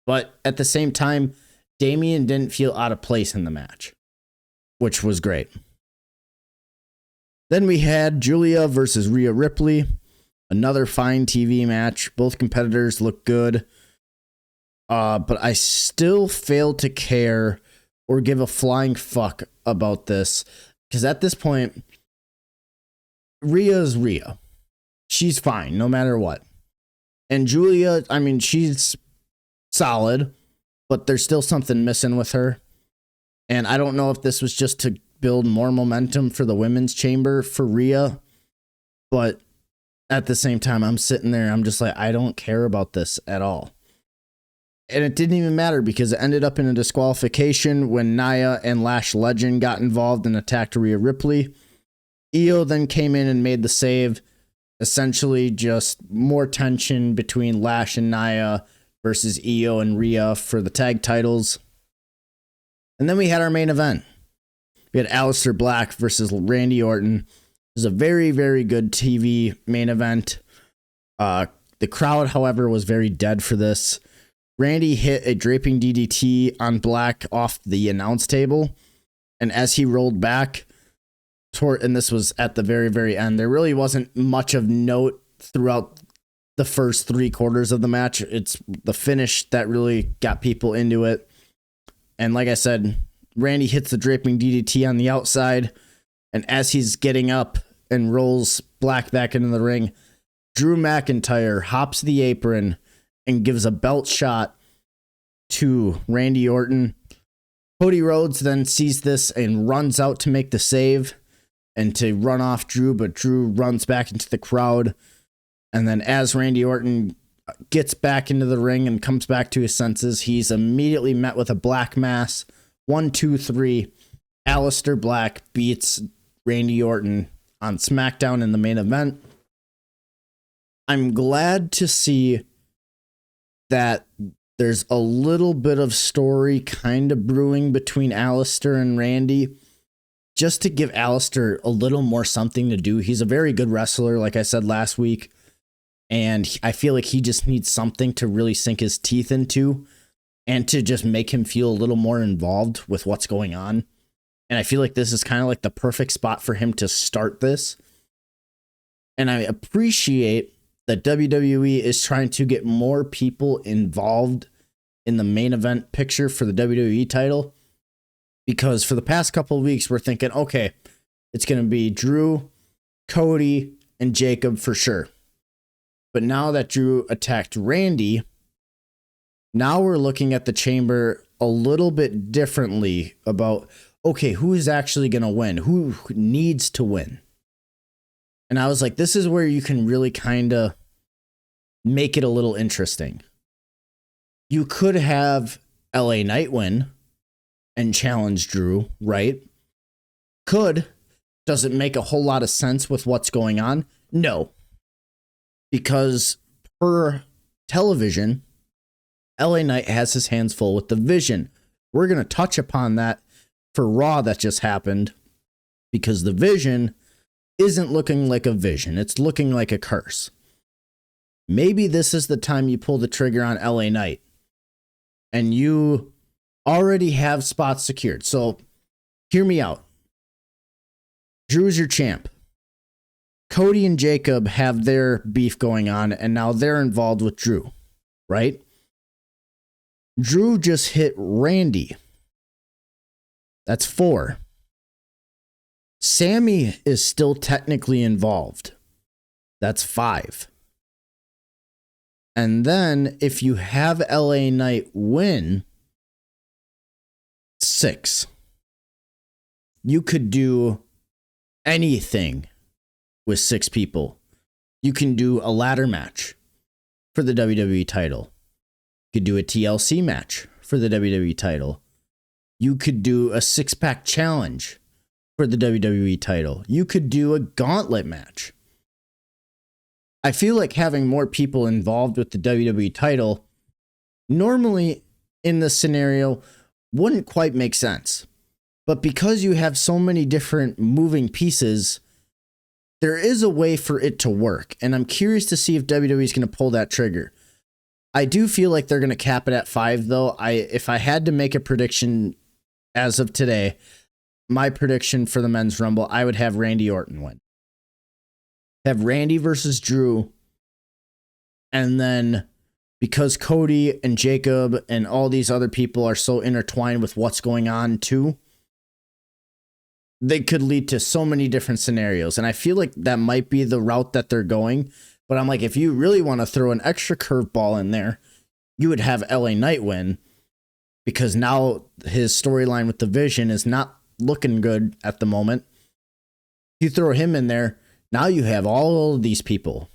But at the same time, Damian didn't feel out of place in the match, which was great. Then we had Julia versus Rhea Ripley. Another fine TV match. Both competitors look good. But I still fail to care or give a flying fuck about this. Because at this point, Rhea's Rhea. She's fine, no matter what. And Julia, I mean, she's solid, but there's still something missing with her. And I don't know if this was just to build more momentum for the women's chamber for Rhea, but at the same time, I'm sitting there, I'm just like, I don't care about this at all. And it didn't even matter because it ended up in a disqualification when Nia and Lash Legend got involved and attacked Rhea Ripley. Io then came in and made the save. Essentially just more tension between Lash and Nia versus Io and Rhea for the tag titles. And then we had our main event. We had Aleister Black versus Randy Orton. It was a very, very good TV main event. The crowd, however, was very dead for this. Randy hit a draping DDT on Black off the announce table. And as he rolled back, and this was at the very, very end, there really wasn't much of note throughout the first 3 quarters of the match. It's the finish that really got people into it. And like I said, Randy hits the draping DDT on the outside, and as he's getting up and rolls Black back into the ring, Drew McIntyre hops the apron and gives a belt shot to Randy Orton. Cody Rhodes then sees this and runs out to make the save and to run off Drew, but Drew runs back into the crowd. And then as Randy Orton gets back into the ring and comes back to his senses, he's immediately met with a black mass. 1, 2, 3. Aleister Black beats Randy Orton on SmackDown in the main event. I'm glad to see that there's a little bit of story kind of brewing between Aleister and Randy, just to give Aleister a little more something to do. He's a very good wrestler, like I said last week, and I feel like he just needs something to really sink his teeth into and to just make him feel a little more involved with what's going on. And I feel like this is kind of like the perfect spot for him to start this. And I appreciate that WWE is trying to get more people involved in the main event picture for the WWE title. Because for the past couple of weeks, we're thinking, okay, it's going to be Drew, Cody, and Jacob for sure. But now that Drew attacked Randy, now we're looking at the chamber a little bit differently about, okay, who is actually going to win? Who needs to win? And I was like, this is where you can really kind of make it a little interesting. You could have LA Knight win and challenge Drew, right? Could. Does it make a whole lot of sense with what's going on? No. Because per television, LA Knight has his hands full with the Vision. We're going to touch upon that for Raw that just happened, because the Vision isn't looking like a vision. It's looking like a curse. Maybe this is the time you pull the trigger on LA Knight and you already have spots secured. So hear me out. Drew's your champ. Cody and Jacob have their beef going on, and now they're involved with Drew, right? Drew just hit Randy. That's 4. Sammy is still technically involved. That's 5. And then if you have LA Knight win, 6. You could do anything with 6 people. You can do a ladder match for the WWE title. You could do a TLC match for the WWE title. You could do a 6-pack challenge for the WWE title. You could do a gauntlet match. I feel like having more people involved with the WWE title normally in this scenario wouldn't quite make sense. But because you have so many different moving pieces, there is a way for it to work. And I'm curious to see if WWE is going to pull that trigger. I do feel like they're going to cap it at 5, though. If I had to make a prediction as of today, my prediction for the Men's Rumble, I would have Randy Orton win. Have Randy versus Drew. And then because Cody and Jacob and all these other people are so intertwined with what's going on too, they could lead to so many different scenarios. And I feel like that might be the route that they're going. But I'm like, if you really want to throw an extra curveball in there, you would have LA Knight win, because now his storyline with the Vision is not looking good at the moment. You throw him in there, now you have all of these people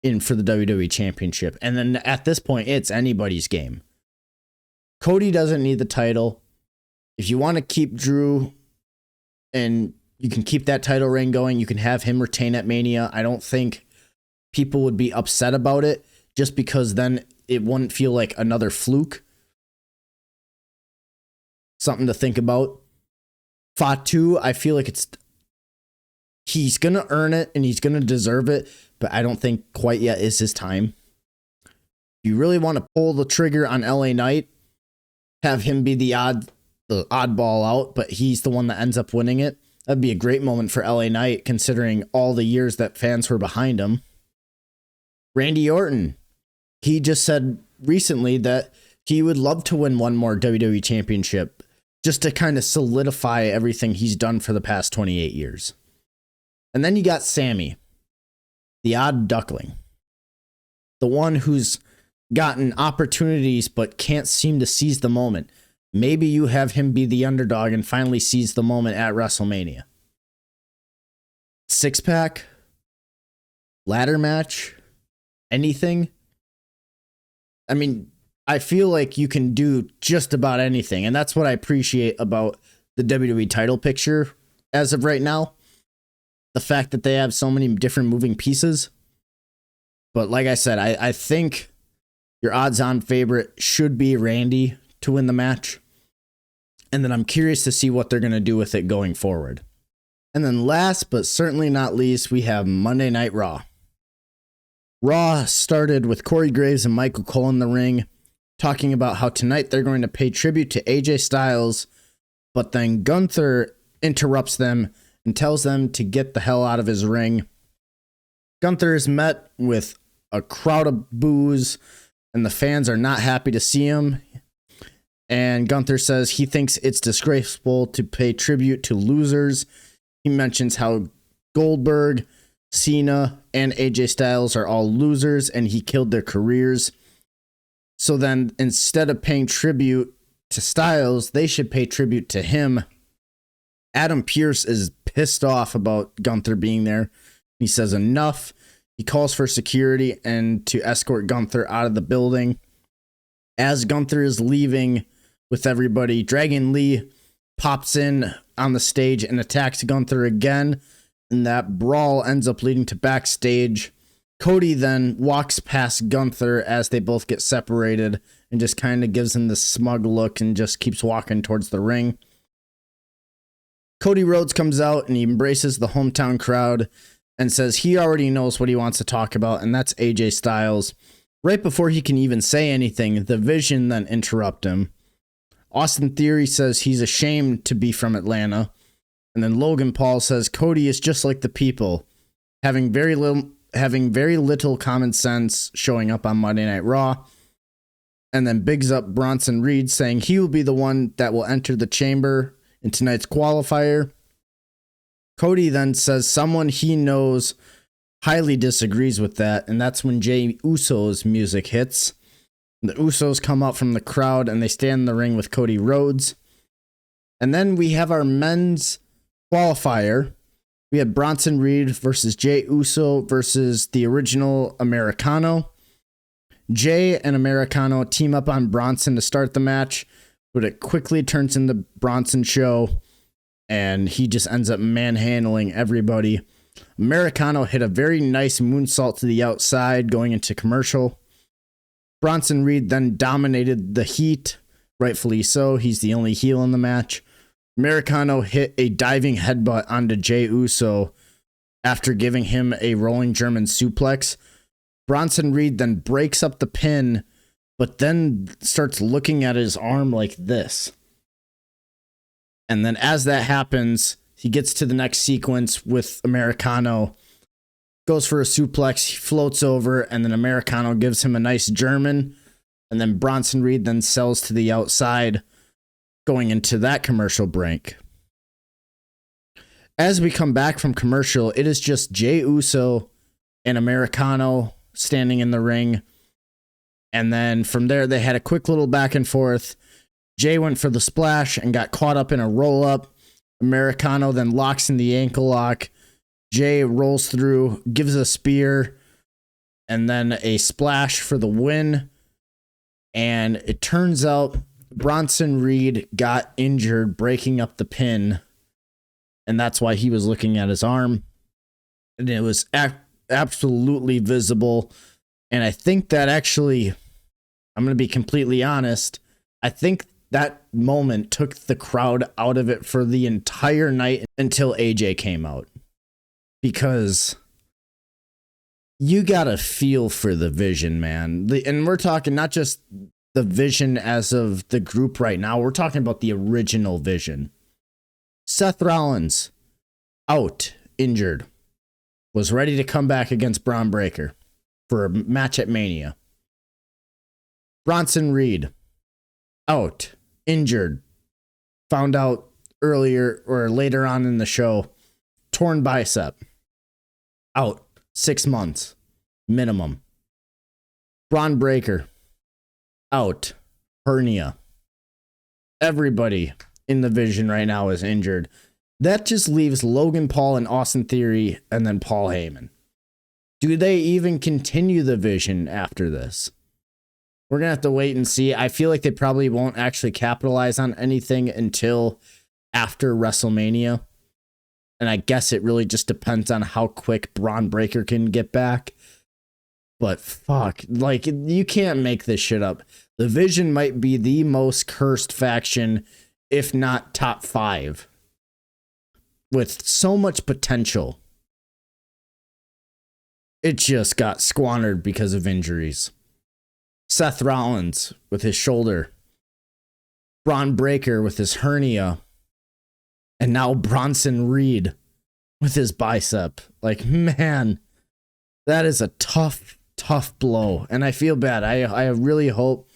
in for the WWE Championship. And then at this point, it's anybody's game. Cody doesn't need the title. If you want to keep Drew and you can keep that title reign going, you can have him retain at Mania. I don't think people would be upset about it, just because then it wouldn't feel like another fluke. Something to think about. Fatu, I feel like he's going to earn it and he's going to deserve it, but I don't think quite yet is his time. You really want to pull the trigger on LA Knight, have him be the oddball out, but he's the one that ends up winning it. That'd be a great moment for LA Knight, considering all the years that fans were behind him. Randy Orton, he just said recently that he would love to win one more WWE Championship, just to kind of solidify everything he's done for the past 28 years. And then you got Sammy, the odd duckling, the one who's gotten opportunities but can't seem to seize the moment. Maybe you have him be the underdog and finally seize the moment at WrestleMania. 6-pack, ladder match, anything. I mean, I feel like you can do just about anything, and that's what I appreciate about the WWE title picture as of right now. The fact that they have so many different moving pieces. But like I said, I think your odds-on favorite should be Randy to win the match. And then I'm curious to see what they're going to do with it going forward. And then last but certainly not least, we have Monday Night Raw. Raw started with Corey Graves and Michael Cole in the ring, talking about how tonight they're going to pay tribute to AJ Styles, but then Gunther interrupts them and tells them to get the hell out of his ring. Gunther is met with a crowd of boos, and the fans are not happy to see him. And Gunther says he thinks it's disgraceful to pay tribute to losers. He mentions how Goldberg, Cena, and AJ Styles are all losers, and he killed their careers. So then, instead of paying tribute to Styles, they should pay tribute to him. Adam Pearce is pissed off about Gunther being there. He says enough. He calls for security and to escort Gunther out of the building. As Gunther is leaving with everybody, Dragon Lee pops in on the stage and attacks Gunther again. And that brawl ends up leading to backstage. Cody then walks past Gunther as they both get separated and just kind of gives him this smug look and just keeps walking towards the ring. Cody Rhodes comes out and he embraces the hometown crowd and says he already knows what he wants to talk about, and that's AJ Styles. Right before he can even say anything, the Vision then interrupt him. Austin Theory says he's ashamed to be from Atlanta. And then Logan Paul says Cody is just like the people, having very little common sense, showing up on Monday Night Raw. And then bigs up Bronson Reed, saying he will be the one that will enter the chamber in tonight's qualifier. Cody then says someone he knows highly disagrees with that, and that's when Jey Uso's music hits. The Usos come out from the crowd and they stand in the ring with Cody Rhodes. And then we have our men's qualifier. We had Bronson Reed versus Jey Uso versus the original Americano. Jey and Americano team up on Bronson to start the match, but it quickly turns into Bronson show, and he just ends up manhandling everybody. Americano hit a very nice moonsault to the outside going into commercial. Bronson Reed then dominated the heat, rightfully so. He's the only heel in the match. Americano hit a diving headbutt onto Jey Uso after giving him a rolling German suplex. Bronson Reed then breaks up the pin, but then starts looking at his arm like this. And then as that happens, he gets to the next sequence with Americano, goes for a suplex, he floats over, and then Americano gives him a nice German, and then Bronson Reed then sells to the outside, going into that commercial break. As we come back from commercial, it is just Jey Uso and Americano standing in the ring. And then from there, they had a quick little back and forth. Jey went for the splash and got caught up in a roll up. Americano then locks in the ankle lock. Jey rolls through, gives a spear, and then a splash for the win. And it turns out Bronson Reed got injured breaking up the pin, and that's why he was looking at his arm. And it was absolutely visible. And I think that actually, I'm going to be completely honest, I think that moment took the crowd out of it for the entire night until AJ came out. Because you got to feel for the Vision, man. And we're talking not just the Vision as of the group right now. We're talking about the original Vision. Seth Rollins, out, injured, was ready to come back against Braun Breaker for a match at Mania. Bronson Reed, out, injured, found out earlier or later on in the show, torn bicep, out, 6 months, minimum. Braun Breaker, out, hernia. Everybody in the Vision right now is injured. That just leaves Logan Paul and Austin Theory and then Paul Heyman. Do they even continue the Vision after this? We're going to have to wait and see. I feel like they probably won't actually capitalize on anything until after WrestleMania. And I guess it really just depends on how quick Braun Breaker can get back. But fuck, like, you can't make this shit up. The Vision might be the most cursed faction, if not top 5, with so much potential. It just got squandered because of injuries. Seth Rollins with his shoulder, Braun Breaker with his hernia, and now Bronson Reed with his bicep. Like, man, that is a tough blow. And I feel bad. I really hope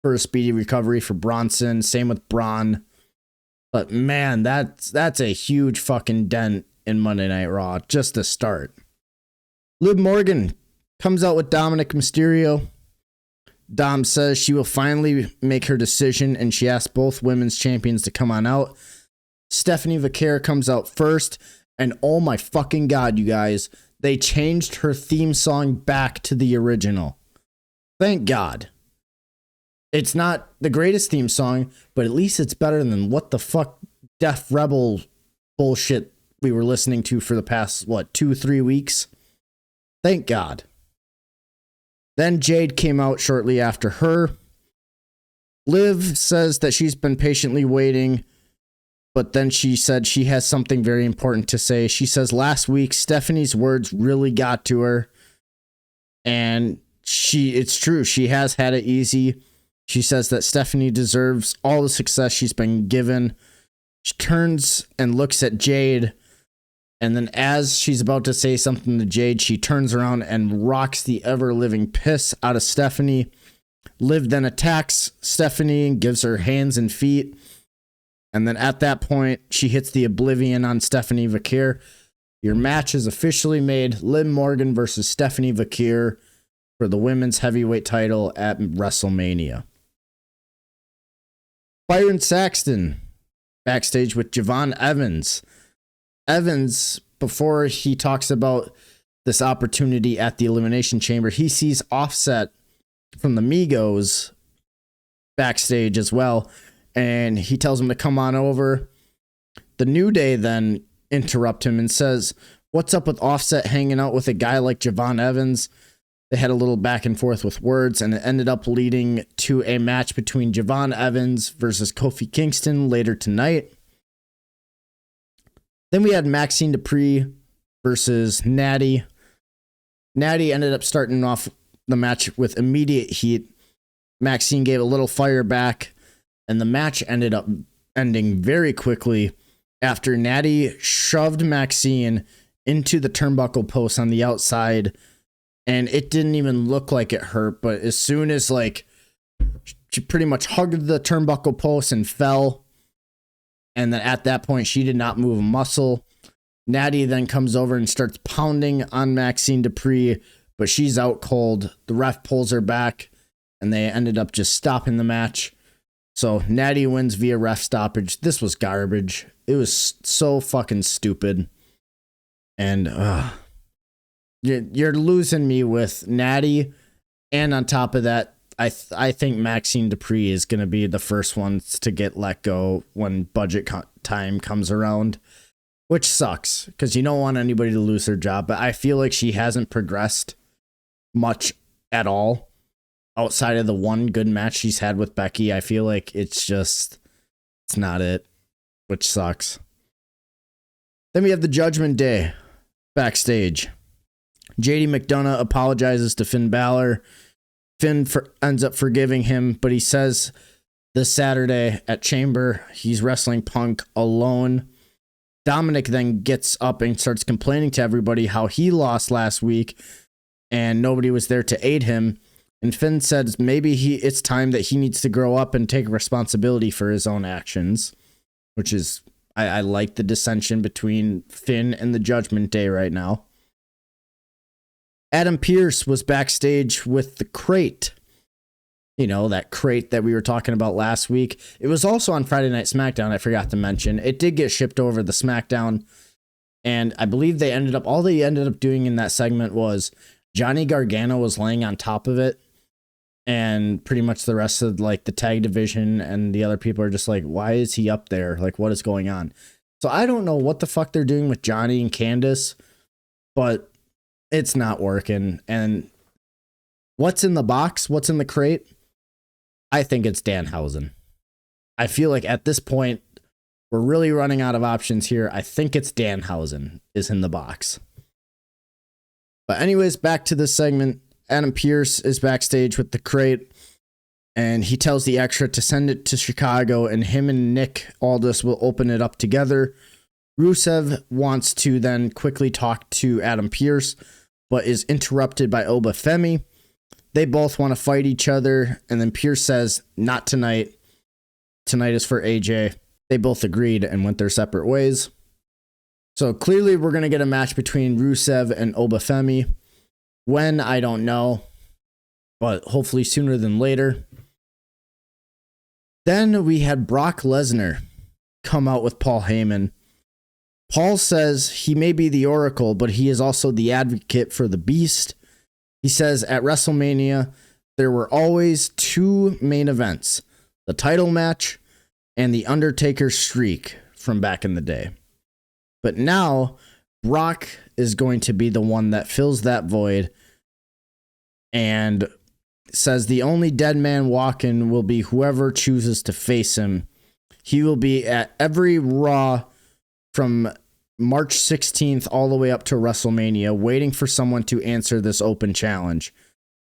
for a speedy recovery for Bronson. Same with Braun. But man, that's a huge fucking dent in Monday Night Raw just to start. Liv Morgan comes out with Dominic Mysterio. Dom says she will finally make her decision, and she asks both women's champions to come on out. Stephanie Vaquer comes out first, and oh my fucking god, you guys, they changed her theme song back to the original. Thank God. It's not the greatest theme song, but at least it's better than what the fuck Def Rebel bullshit we were listening to for the past, 2-3 weeks. Thank God. Then Jade came out shortly after her. Liv says that she's been patiently waiting, but then she said she has something very important to say. She says last week Stephanie's words really got to her, and it's true. She has had it easy. She says that Stephanie deserves all the success she's been given. She turns and looks at Jade, and then as she's about to say something to Jade, she turns around and rocks the ever-living piss out of Stephanie. Liv then attacks Stephanie and gives her hands and feet. And then at that point, she hits the Oblivion on Stephanie Vaquer Your match is officially made. Liv Morgan versus Stephanie Vakir for the women's heavyweight title at WrestleMania. Byron Saxton backstage with Javon Evans. Evans, before he talks about this opportunity at the Elimination Chamber, he sees Offset from the Migos backstage as well, and he tells him to come on over. The New Day then interrupt him and says, "What's up with Offset hanging out with a guy like Javon Evans?" They had a little back and forth with words, and it ended up leading to a match between Javon Evans versus Kofi Kingston later tonight. Then we had Maxine Dupree versus Natty. Natty ended up starting off the match with immediate heat. Maxine gave a little fire back, and the match ended up ending very quickly after Natty shoved Maxine into the turnbuckle post on the outside, and it didn't even look like it hurt, but as soon as she pretty much hugged the turnbuckle post and fell, and then at that point she did not move a muscle. Natty then comes over and starts pounding on Maxine Dupree, but she's out cold. The ref pulls her back, and they ended up just stopping the match. So Natty wins via ref stoppage. This was garbage. It was so fucking stupid. And you're losing me with Natty. And on top of that, I think Maxine Dupree is going to be the first ones to get let go when budget time comes around, which sucks because you don't want anybody to lose their job. But I feel like she hasn't progressed much at all outside of the one good match she's had with Becky. I feel like it's not it, which sucks. Then we have the Judgment Day backstage. JD McDonough apologizes to Finn Balor. Finn ends up forgiving him, but he says this Saturday at Chamber he's wrestling Punk alone. Dominic then gets up and starts complaining to everybody how he lost last week and nobody was there to aid him. And Finn says maybe it's time that he needs to grow up and take responsibility for his own actions, which is, I like the dissension between Finn and the Judgment Day right now. Adam Pearce was backstage with the crate. You know, that crate that we were talking about last week. It was also on Friday Night SmackDown, I forgot to mention. It did get shipped over the SmackDown. And I believe all they ended up doing in that segment was Johnny Gargano was laying on top of it. And pretty much the rest of the tag division and the other people are just like, why is he up there? What is going on? So I don't know what the fuck they're doing with Johnny and Candace, but it's not working. And what's in the box? What's in the crate? I think it's Danhausen. I feel like at this point, we're really running out of options here. I think it's Danhausen is in the box. But anyways, back to this segment. Adam Pearce is backstage with the crate, and he tells the extra to send it to Chicago, and him and Nick Aldis will open it up together. Rusev wants to then quickly talk to Adam Pearce, but is interrupted by Oba Femi. They both want to fight each other, and then Pearce says, not tonight. Tonight is for AJ. They both agreed and went their separate ways. So clearly we're going to get a match between Rusev and Oba Femi. When, I don't know, but hopefully sooner than later. Then we had Brock Lesnar come out with Paul Heyman. Paul says he may be the Oracle, but he is also the advocate for the Beast. He says at WrestleMania, there were always two main events, the title match and the Undertaker's streak from back in the day. But now, Brock is going to be the one that fills that void and says the only dead man walking will be whoever chooses to face him. He will be at every Raw from March 16th all the way up to WrestleMania, waiting for someone to answer this open challenge.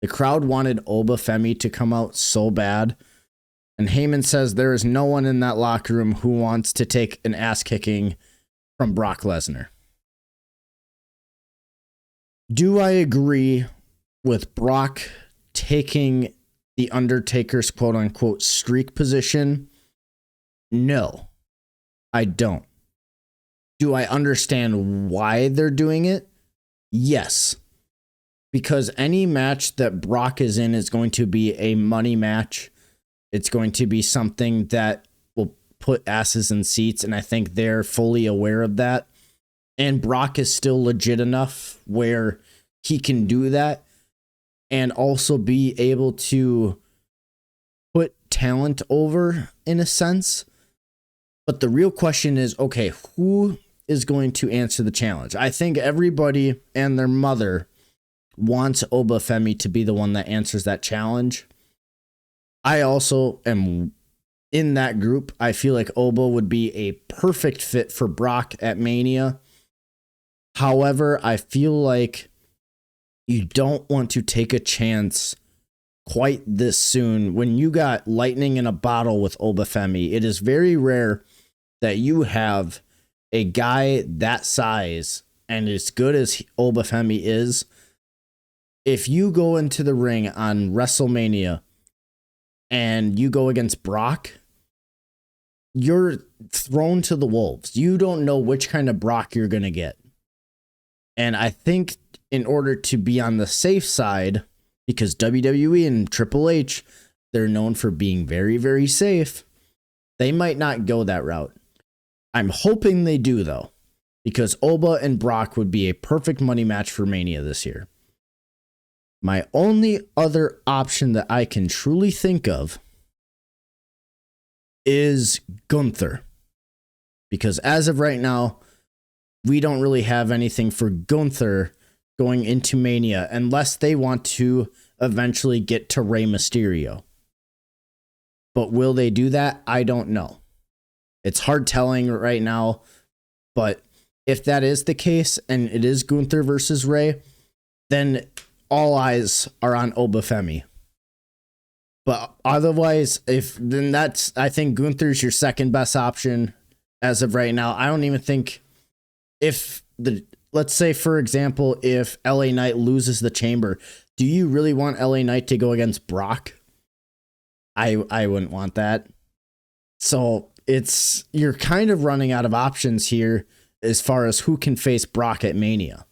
The crowd wanted Oba Femi to come out so bad, and Heyman says there is no one in that locker room who wants to take an ass kicking from Brock Lesnar. Do I agree with Brock taking the Undertaker's quote-unquote streak position? No, I don't. Do I understand why they're doing it? Yes. Because any match that Brock is in is going to be a money match. It's going to be something that will put asses in seats, and I think they're fully aware of that. And Brock is still legit enough where he can do that and also be able to put talent over in a sense. But the real question is, okay, who is going to answer the challenge? I think everybody and their mother wants ಬ್ಬ to be the one that answers that challenge. I also am in that group. I feel like ಬ್ಬ would be a perfect fit for Brock at Mania. However, I feel like you don't want to take a chance quite this soon when you got lightning in a bottle with ಬ್ಬ. It is very rare that you have a guy that size and as good as ಬ್ಬ is. If you go into the ring on WrestleMania and you go against Brock, you're thrown to the wolves. You don't know which kind of Brock you're going to get. And I think in order to be on the safe side, because WWE and Triple H, they're known for being very, very safe, they might not go that route. I'm hoping they do, though, because ಬ್ಬ and Brock would be a perfect money match for Mania this year. My only other option that I can truly think of is Gunther. Because as of right now, we don't really have anything for Gunther going into Mania unless they want to eventually get to Rey Mysterio. But will they do that? I don't know. It's hard telling right now, but if that is the case and it is Gunther versus Rey, then all eyes are on ಬ್ಬ. But otherwise, I think Gunther's your second best option as of right now. I don't even think let's say, for example, if LA Knight loses the Chamber, do you really want LA Knight to go against Brock? I wouldn't want that. So you're kind of running out of options here as far as who can face Brock at Mania.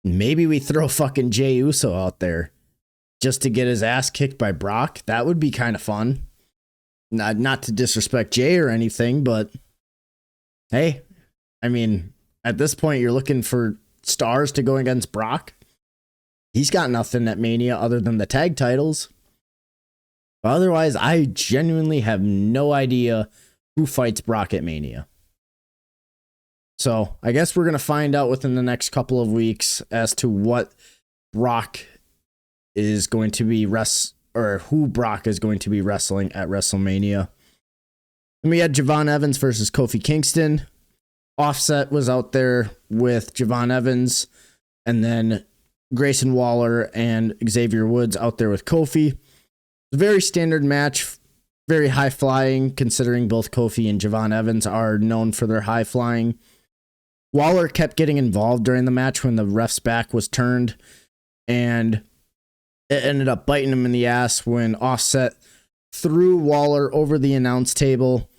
Maybe we throw fucking Jey Uso out there just to get his ass kicked by Brock. That would be kind of fun. Not to disrespect Jey or anything, but hey, I mean, at this point, you're looking for stars to go against Brock. He's got nothing at Mania other than the tag titles. But otherwise, I genuinely have no idea who fights Brock at Mania. So I guess we're going to find out within the next couple of weeks as to what Brock is going to be who Brock is going to be wrestling at WrestleMania. Then we had Javon Evans versus Kofi Kingston. Offset was out there with Javon Evans, and then Grayson Waller and Xavier Woods out there with Kofi. A very standard match, very high flying, considering both Kofi and Javon Evans are known for their high flying. Waller kept getting involved during the match when the ref's back was turned, and it ended up biting him in the ass when Offset threw Waller over the announce table,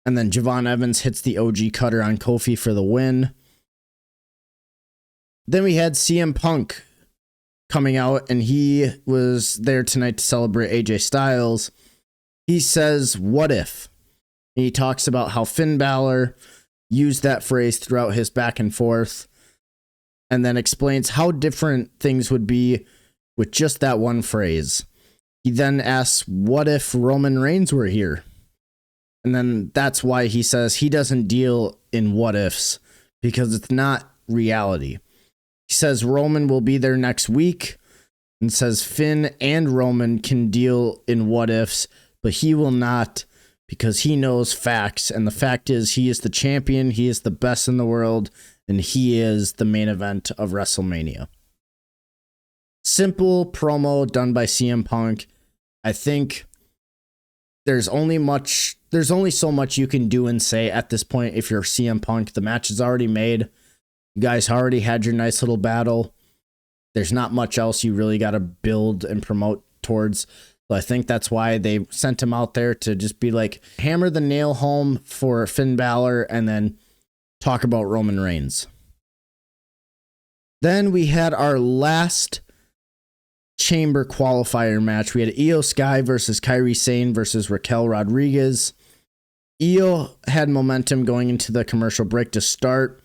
and then Javon Evans hits the OG cutter on Kofi for the win. Then we had CM Punk coming out, and he was there tonight to celebrate AJ Styles. He says, "What if?" And he talks about how Finn Balor used that phrase throughout his back and forth, and then explains how different things would be with just that one phrase. He then asks, what if Roman Reigns were here? And then that's why he says he doesn't deal in what ifs, because it's not reality. He says Roman will be there next week, and says Finn and Roman can deal in what ifs, but he will not, because he knows facts, and the fact is he is the champion, he is the best in the world, and he is the main event of WrestleMania. Simple promo done by CM Punk. I think there's only so much you can do and say at this point if you're CM Punk. The match is already made. You guys already had your nice little battle. There's not much else you really got to build and promote towards. So I think that's why they sent him out there to just be like, hammer the nail home for Finn Balor, and then talk about Roman Reigns. Then we had our last chamber qualifier match. We had Io Sky versus Kairi Sane versus Raquel Rodriguez. Io had momentum going into the commercial break to start.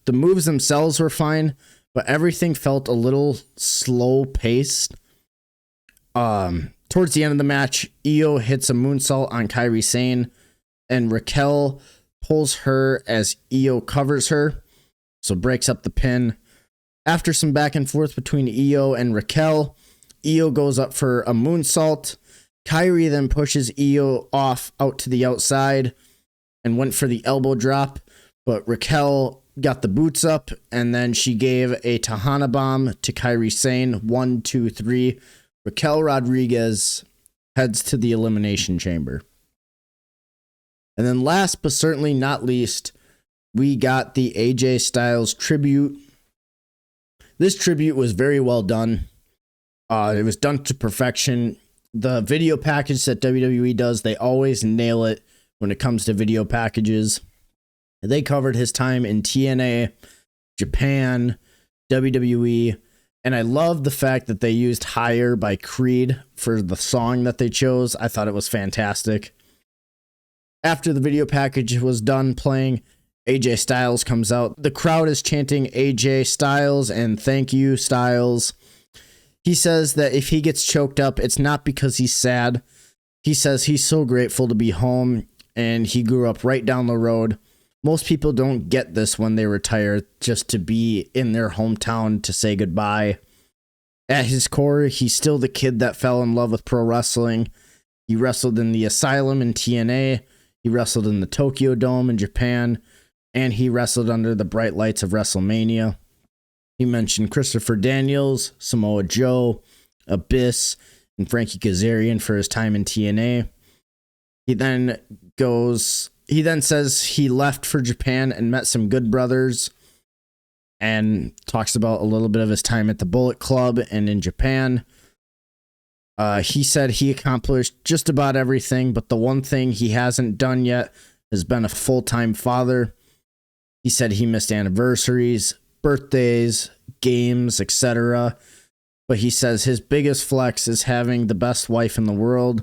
The moves themselves were fine, but everything felt a little slow paced. Towards the end of the match, Io hits a moonsault on Kairi Sane, and Raquel pulls her as Io covers her, so breaks up the pin. After some back and forth between Io and Raquel, Io goes up for a moonsault. Kairi then pushes Io off out to the outside and went for the elbow drop, but Raquel got the boots up, and then she gave a Tejana bomb to Kairi Sane. 1, 2, 3. Raquel Rodriguez heads to the Elimination Chamber. And then last but certainly not least, we got the AJ Styles tribute. This tribute was very well done. It was done to perfection. The video package that WWE does, they always nail it when it comes to video packages. They covered his time in TNA, Japan, WWE, and I love the fact that they used Higher by Creed for the song that they chose. I thought it was fantastic. After the video package was done playing, AJ Styles comes out. The crowd is chanting AJ Styles and thank you, Styles. He says that if he gets choked up, it's not because he's sad. He says he's so grateful to be home, and he grew up right down the road. Most people don't get this when they retire, just to be in their hometown to say goodbye. At his core, he's still the kid that fell in love with pro wrestling. He wrestled in the Asylum in TNA. He wrestled in the Tokyo Dome in Japan. And he wrestled under the bright lights of WrestleMania. He mentioned Christopher Daniels, Samoa Joe, Abyss, and Frankie Kazarian for his time in TNA. He then says he left for Japan and met some good brothers, and talks about a little bit of his time at the Bullet Club and in Japan. He said he accomplished just about everything, but the one thing he hasn't done yet has been a full-time father. He said he missed anniversaries, birthdays, games, etc. But he says his biggest flex is having the best wife in the world.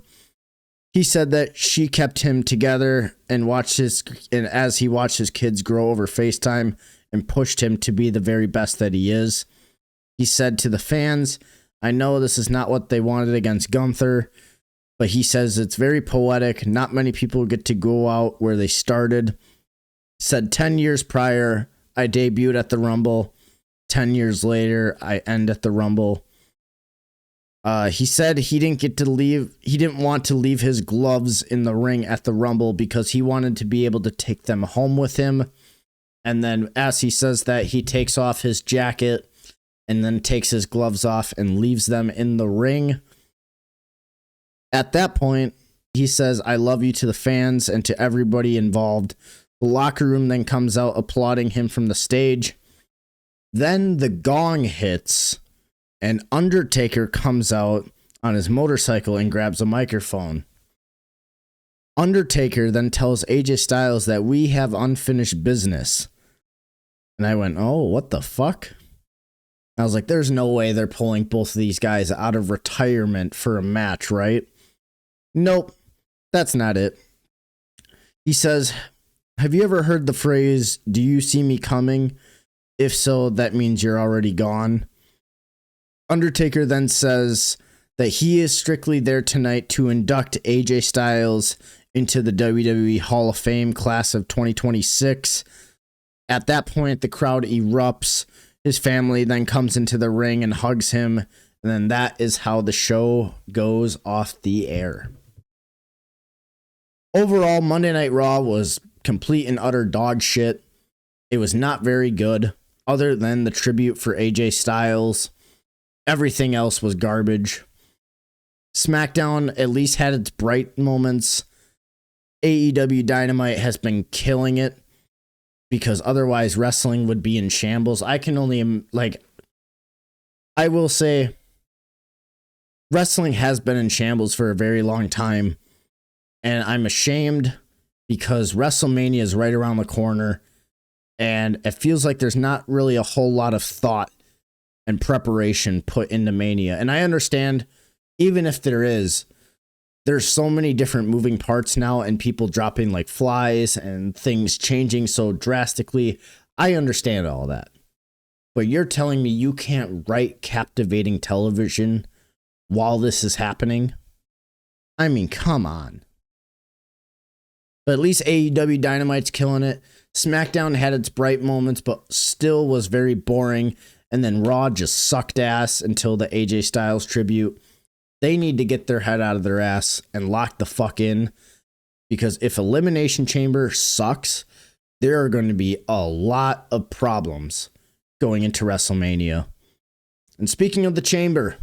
He said that she kept him together and as he watched his kids grow over FaceTime and pushed him to be the very best that he is. He said to the fans, I know this is not what they wanted against Gunther, but he says it's very poetic. Not many people get to go out where they started. Said 10 years prior, I debuted at the Rumble. 10 years later, I end at the Rumble. He said he didn't want to leave his gloves in the ring at the Rumble because he wanted to be able to take them home with him. And then as he says that, he takes off his jacket and then takes his gloves off and leaves them in the ring. At that point, he says, I love you to the fans and to everybody involved. The locker room then comes out applauding him from the stage. Then the gong hits and Undertaker comes out on his motorcycle and grabs a microphone. Undertaker then tells AJ Styles that we have unfinished business. And I went, oh, what the fuck? I was like, there's no way they're pulling both of these guys out of retirement for a match, right? Nope, that's not it. He says, have you ever heard the phrase, do you see me coming? If so, that means you're already gone. Undertaker then says that he is strictly there tonight to induct AJ Styles into the WWE Hall of Fame class of 2026. At that point, the crowd erupts. His family then comes into the ring and hugs him. And then that is how the show goes off the air. Overall, Monday Night Raw was complete and utter dog shit. It was not very good, other than the tribute for AJ Styles. Everything else was garbage. SmackDown at least had its bright moments. AEW Dynamite has been killing it, because otherwise wrestling would be in shambles. I will say, wrestling has been in shambles for a very long time, and I'm ashamed because WrestleMania is right around the corner, And it feels like there's not really a whole lot of thought and preparation put into Mania. And I understand, even if there is, there's so many different moving parts now and people dropping like flies and things changing so drastically. I understand all that. But you're telling me you can't write captivating television while this is happening? I mean, come on. But at least AEW Dynamite's killing it. SmackDown had its bright moments, but still was very boring. And then Raw just sucked ass until the AJ Styles tribute. They need to get their head out of their ass and lock the fuck in. Because if Elimination Chamber sucks, there are going to be a lot of problems going into WrestleMania. And speaking of the Chamber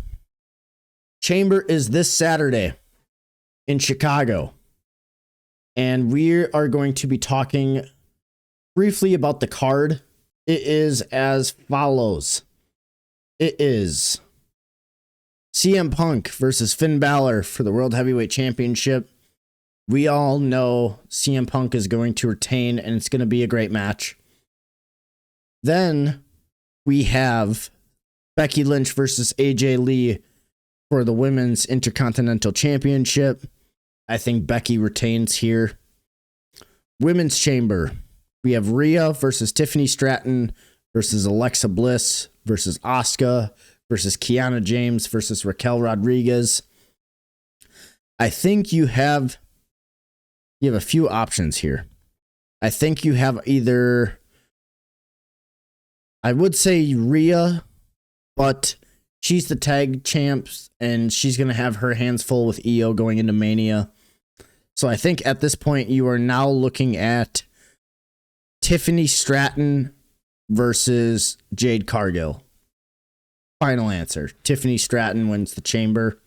is this Saturday in Chicago. And we are going to be talking briefly about the card. It is as follows. It is CM Punk versus Finn Balor for the World Heavyweight Championship. We all know CM Punk is going to retain, and it's going to be a great match. Then we have Becky Lynch versus AJ Lee for the Women's Intercontinental Championship. I think Becky retains here. Women's Chamber. We have Rhea versus Tiffany Stratton versus Alexa Bliss versus Asuka versus Kiana James versus Raquel Rodriguez. I think you have a few options here. I think you have either, I would say Rhea, but she's the tag champs and she's going to have her hands full with EO going into Mania. So I think at this point you are now looking at Tiffany Stratton versus Jade Cargill. Final answer. Tiffany Stratton wins the Chamber.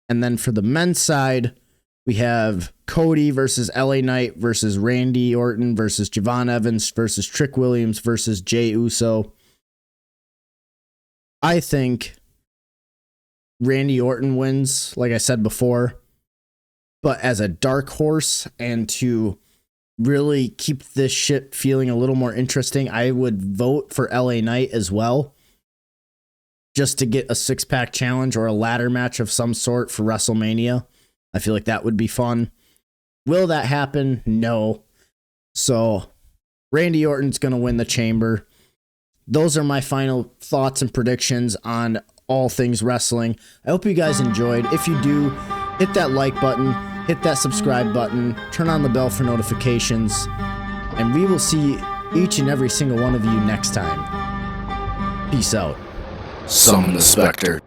And then for the men's side, we have Cody versus LA Knight versus Randy Orton versus Javon Evans versus Trick Williams versus Jey Uso. I think Randy Orton wins, like I said before. But as a dark horse and to really keep this shit feeling a little more interesting, I would vote for LA Knight as well. Just to get a six-pack challenge or a ladder match of some sort for WrestleMania. I feel like that would be fun. Will that happen? No. So Randy Orton's going to win the Chamber. Those are my final thoughts and predictions on all things wrestling. I hope you guys enjoyed. If you do, hit that like button, hit that subscribe button, turn on the bell for notifications, and we will see each and every single one of you next time. Peace out. Summon the Spectre.